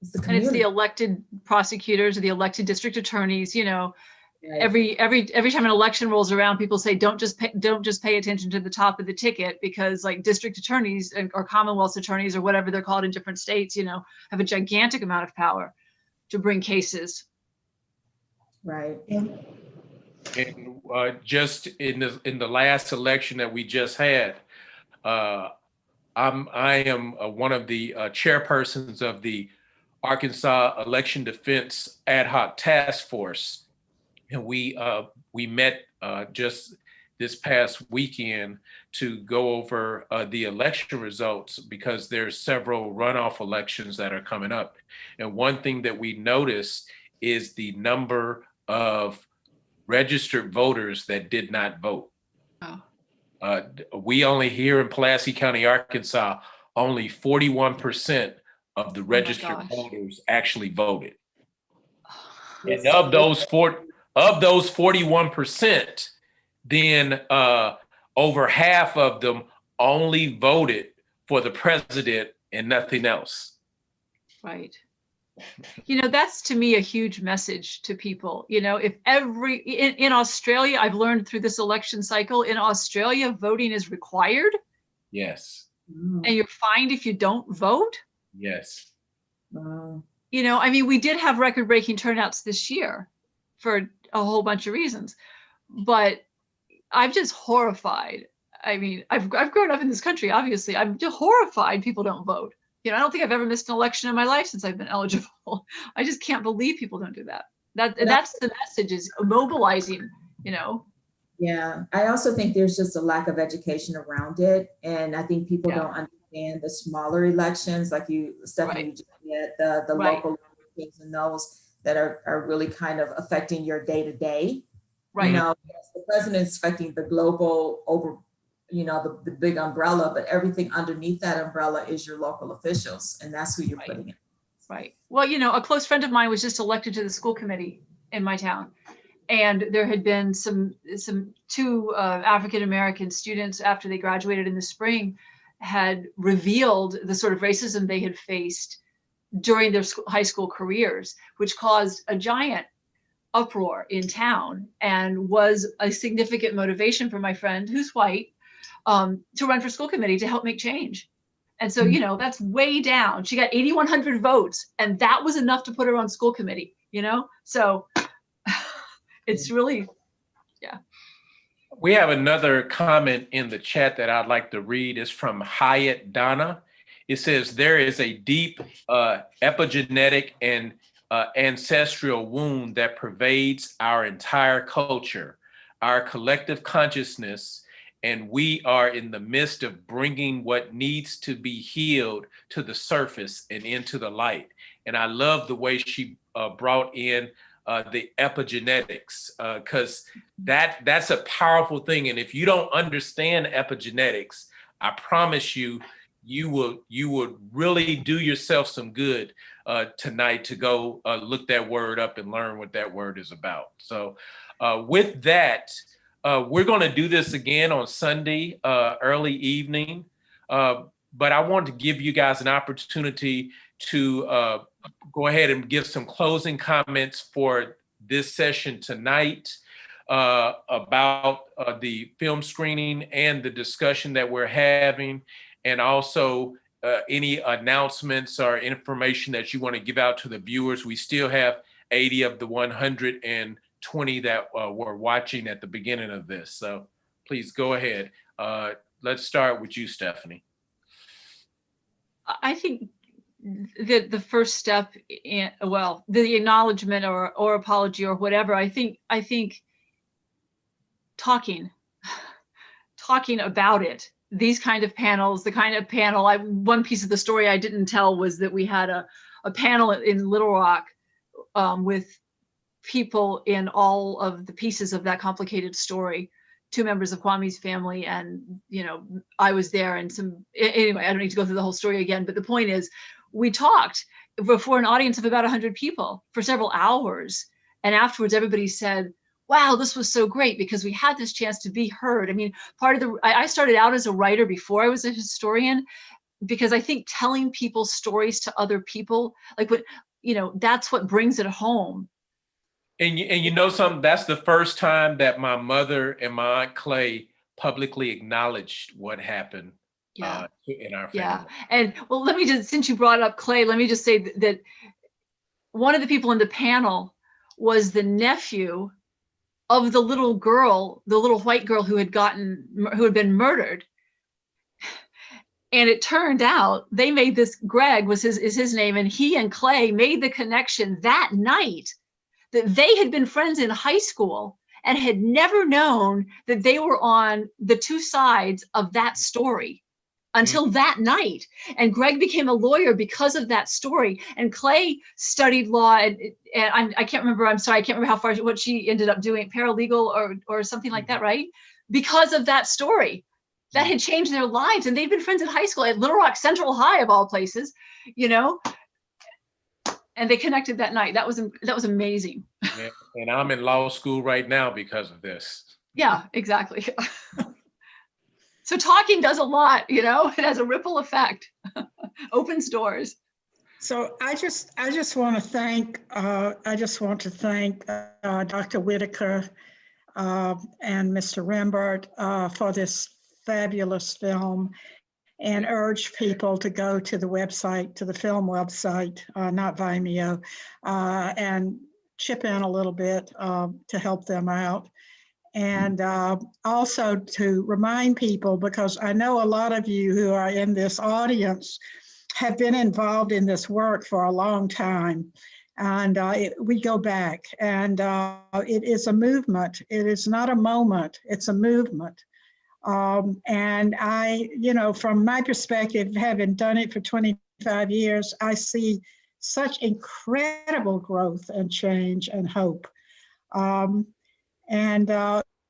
it's the community. And it's the elected prosecutors or the elected district attorneys, you know. Right. Every time an election rolls around, people say, don't just pay attention to the top of the ticket, because like district attorneys or Commonwealth attorneys or whatever they're called in different states, you know, have a gigantic amount of power to bring cases. Right. And just in the last election that we just had, I am one of the chairpersons of the Arkansas Election Defense Ad Hoc Task Force. And we met just this past weekend to go over the election results, because there's several runoff elections that are coming up. And one thing that we noticed is the number of registered voters that did not vote. Oh. We only here in Pulaski County, Arkansas, only 41% of the registered voters actually voted. And of those 41%, then over half of them only voted for the president and nothing else. Right. You know, that's to me a huge message to people. You know, if in Australia, I've learned through this election cycle, in Australia, voting is required. Yes. And you're fined if you don't vote. Yes. You know, I mean, we did have record-breaking turnouts this year for a whole bunch of reasons, but I'm just horrified. I mean, I've grown up in this country, obviously. I'm just horrified people don't vote. You know, I don't think I've ever missed an election in my life since I've been eligible. I just can't believe people don't do that. That's the message, is mobilizing, you know. Yeah, I also think there's just a lack of education around it. And I think people don't understand the smaller elections, like Stephanie, you just said, the local elections, and those that are really kind of affecting your day to day. Right. You know, yes, the president's affecting the global over, you know, the big umbrella, but everything underneath that umbrella is your local officials, and that's who you're putting in. Right. Well, you know, a close friend of mine was just elected to the school committee in my town, and there had been two African-American students, after they graduated in the spring, had revealed the sort of racism they had faced during their high school careers, which caused a giant uproar in town and was a significant motivation for my friend, who's white, to run for school committee to help make change. And so, you know, that's way down. She got 8,100 votes, and that was enough to put her on school committee, you know? So it's really, yeah. We have another comment in the chat that I'd like to read. It's from Hyatt Donna. It says, there is a deep epigenetic and ancestral wound that pervades our entire culture, our collective consciousness, and we are in the midst of bringing what needs to be healed to the surface and into the light. And I love the way she brought in the epigenetics, because that's a powerful thing. And if you don't understand epigenetics, I promise you, you will really do yourself some good tonight to go look that word up and learn what that word is about. So with that, we're going to do this again on Sunday, early evening. But I want to give you guys an opportunity to go ahead and give some closing comments for this session tonight about the film screening and the discussion that we're having, and also any announcements or information that you want to give out to the viewers. We still have 80 of the 120 that were watching at the beginning of this. So please go ahead. Let's start with you, Stephanie. I think that the first step in, well, the acknowledgement or apology or whatever, I think talking about it, these kind of panels, the kind of panel, one piece of the story I didn't tell was that we had a panel in Little Rock with people in all of the pieces of that complicated story, 2 members of Kwami's family, and I was there, and anyway, I don't need to go through the whole story again, but the point is, we talked before an audience of about 100 people for several hours, and afterwards everybody said, wow, this was so great because we had this chance to be heard. I mean, I started out as a writer before I was a historian, because I think telling people's stories to other people, like that's what brings it home. And you know something, that's the first time that my mother and my Aunt Clay publicly acknowledged what happened in our family. Yeah, and well, let me just, since you brought up Clay, let me just say that one of the people in the panel was the nephew of the little girl, the little white girl who had been murdered. And it turned out they made this, Greg is his name, and he and Clay made the connection that night that they had been friends in high school and had never known that they were on the 2 sides of that story until that night. And Greg became a lawyer because of that story. And Clay studied law, and I can't remember, I'm sorry, I can't remember how far, what she ended up doing, paralegal or something like that, right? Because of that story. That had changed their lives, and they'd been friends in high school at Little Rock Central High of all places, and they connected that night. That was amazing. Yeah, and I'm in law school right now because of this. Yeah, exactly. So talking does a lot, it has a ripple effect, opens doors. So I just want to thank Dr. Whitaker and Mr. Rembert for this fabulous film, and urge people to go to the website, to the film website, not Vimeo, and chip in a little bit to help them out. And also to remind people, because I know a lot of you who are in this audience have been involved in this work for a long time. And we go back, and it is a movement. It is not a moment, it's a movement. And I, from my perspective, having done it for 25 years, I see such incredible growth and change and hope.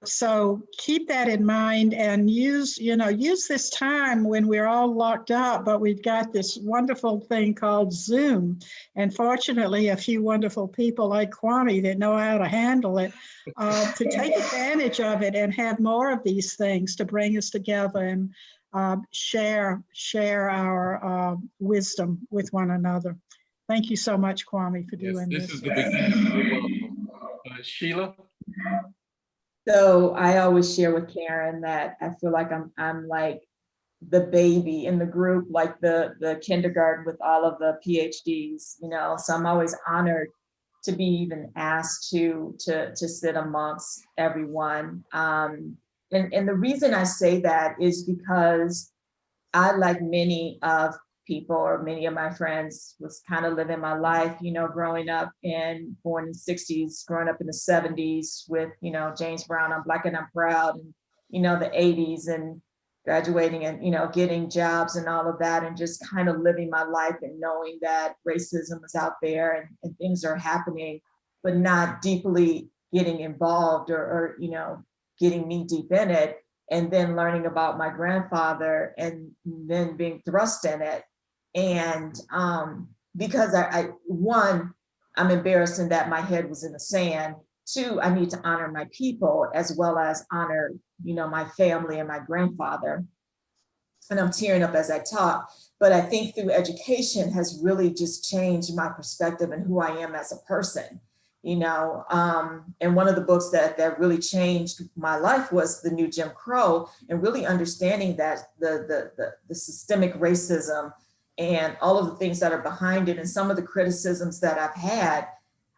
So keep that in mind, and use this time when we're all locked up, but we've got this wonderful thing called Zoom. And fortunately, a few wonderful people like Kwami that know how to handle it, to take advantage of it and have more of these things to bring us together and share our wisdom with one another. Thank you so much, Kwami, for doing this. This is the beginning. Sheila? So I always share with Karen that I feel like I'm like the baby in the group, like the kindergarten with all of the PhDs, so I'm always honored to be even asked to sit amongst everyone. And the reason I say that is because I, like many of people or many of my friends, was kind of living my life, growing up born in the 60s, growing up in the 70s with, James Brown, I'm Black and I'm Proud, and, the 80s, and graduating and, getting jobs and all of that, and just kind of living my life and knowing that racism is out there and things are happening, but not deeply getting involved or getting knee deep in it. and then learning about my grandfather and then being thrust in it. And because one, I'm embarrassed in that my head was in the sand. Two, I need to honor my people as well as honor, my family and my grandfather. And I'm tearing up as I talk, but I think through education has really just changed my perspective and who I am as a person. And one of the books that really changed my life was The New Jim Crow, and really understanding that the systemic racism and all of the things that are behind it, and some of the criticisms that I've had,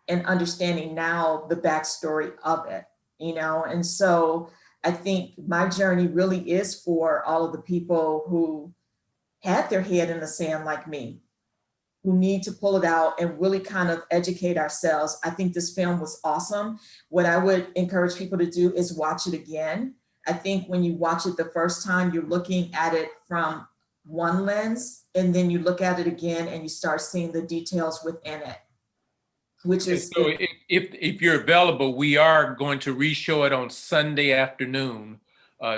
and understanding now the backstory of it, and so I think my journey really is for all of the people who had their head in the sand like me, who need to pull it out and really kind of educate ourselves. I think this film was awesome. What I would encourage people to do is watch it again. I think when you watch it the first time, you're looking at it from one lens, and then you look at it again and you start seeing the details within it, which is— So if you're available, we are going to re-show it on Sunday afternoon.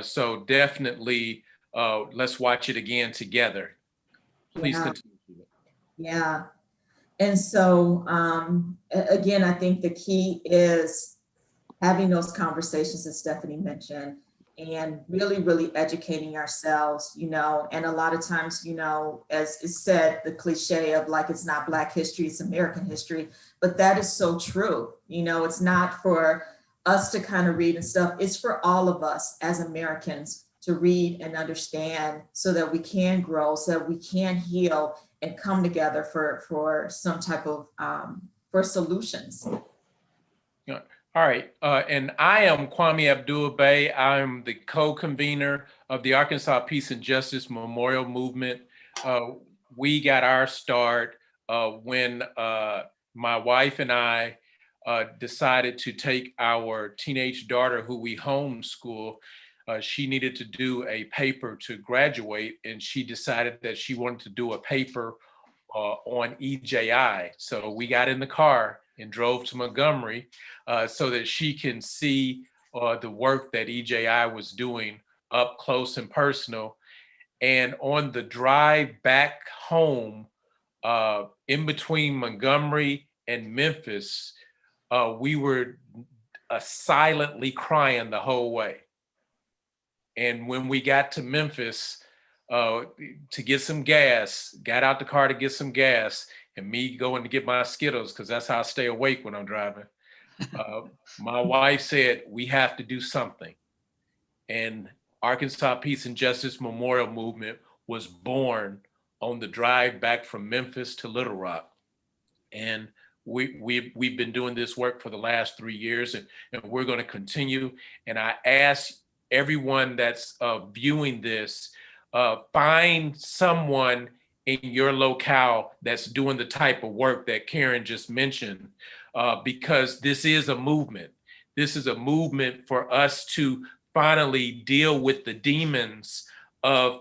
So definitely let's watch it again together. Please continue. Yeah. And so, again, I think the key is having those conversations that Stephanie mentioned, and really, really educating ourselves, and a lot of times, as is said, the cliche of like, it's not Black history, it's American history, but that is so true. It's not for us to kind of read and stuff. It's for all of us as Americans to read and understand so that we can grow, so that we can heal and come together for some type of, for solutions. Yeah. All right. And I am Kwami Abdul-Bey. I'm the co-convener of the Arkansas Peace and Justice Memorial Movement. We got our start when my wife and I decided to take our teenage daughter, who we homeschool. She needed to do a paper to graduate, and she decided that she wanted to do a paper on EJI. So we got in the car and drove to Montgomery so that she can see the work that EJI was doing up close and personal. And on the drive back home, in between Montgomery and Memphis, we were silently crying the whole way. And when we got to Memphis to get some gas, got out the car to get some gas, and me going to get my Skittles, because that's how I stay awake when I'm driving. My wife said, we have to do something. And Arkansas Peace and Justice Memorial Movement was born on the drive back from Memphis to Little Rock. And we've been doing this work for the last 3 years, and we're going to continue. And I ask everyone that's viewing this, find someone in your locale that's doing the type of work that Karen just mentioned, because this is a movement. This is a movement for us to finally deal with the demons of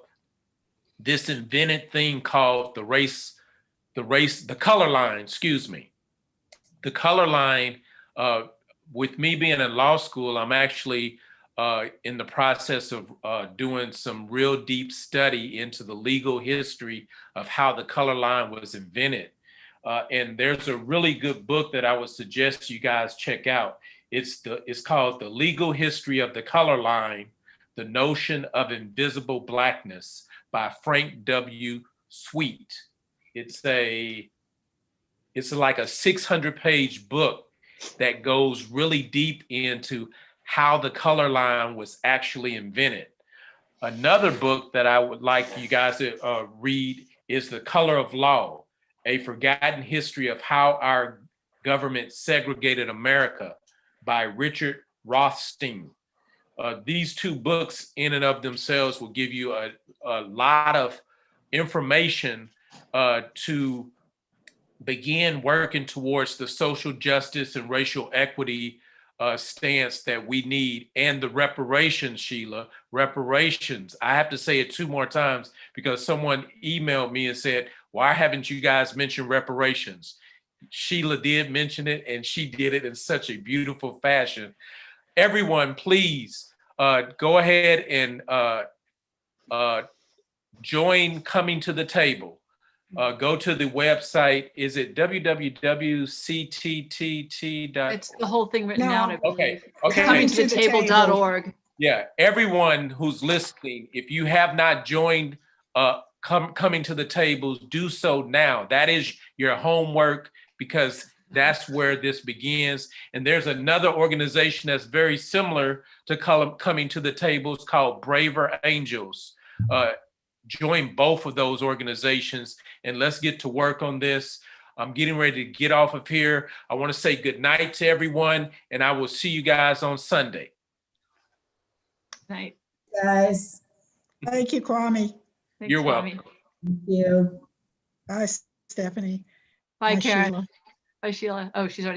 this invented thing called the color line, excuse me. The color line, with me being in law school, I'm actually in the process of doing some real deep study into the legal history of how the color line was invented. And there's a really good book that I would suggest you guys check out. It's called The Legal History of the Color Line, The Notion of Invisible Blackness by Frank W. Sweet. It's like a 600-page book that goes really deep into how the color line was actually invented. Another book that I would like you guys to read is The Color of Law, A Forgotten History of How Our Government Segregated America by Richard Rothstein. These two books in and of themselves will give you a lot of information to begin working towards the social justice and racial equity stance that we need, and the reparations, Sheila, reparations. I have to say it 2 more times because someone emailed me and said, why haven't you guys mentioned reparations? Sheila did mention it, and she did it in such a beautiful fashion. Everyone, please go ahead and join Coming to the Table. Go to the website. Is it www.cttt.org? It's the whole thing written out, I No. Okay. believe. Okay. Coming to the table. Comingtothetable.org. Yeah, everyone who's listening, if you have not joined Coming to the Tables, do so now. That is your homework, because that's where this begins. And there's another organization that's very similar to Coming to the Tables called Braver Angels. Join both of those organizations and let's get to work on this. I'm getting ready to get off of here. I want to say good night to everyone, and I will see you guys on Sunday. Right. Guys, Thank you, Kwame. Thanks, You're Kwame. welcome. thank you. Bye, Stephanie. Bye, Bye, Karen. Sheila. Bye, Sheila. Oh, she's already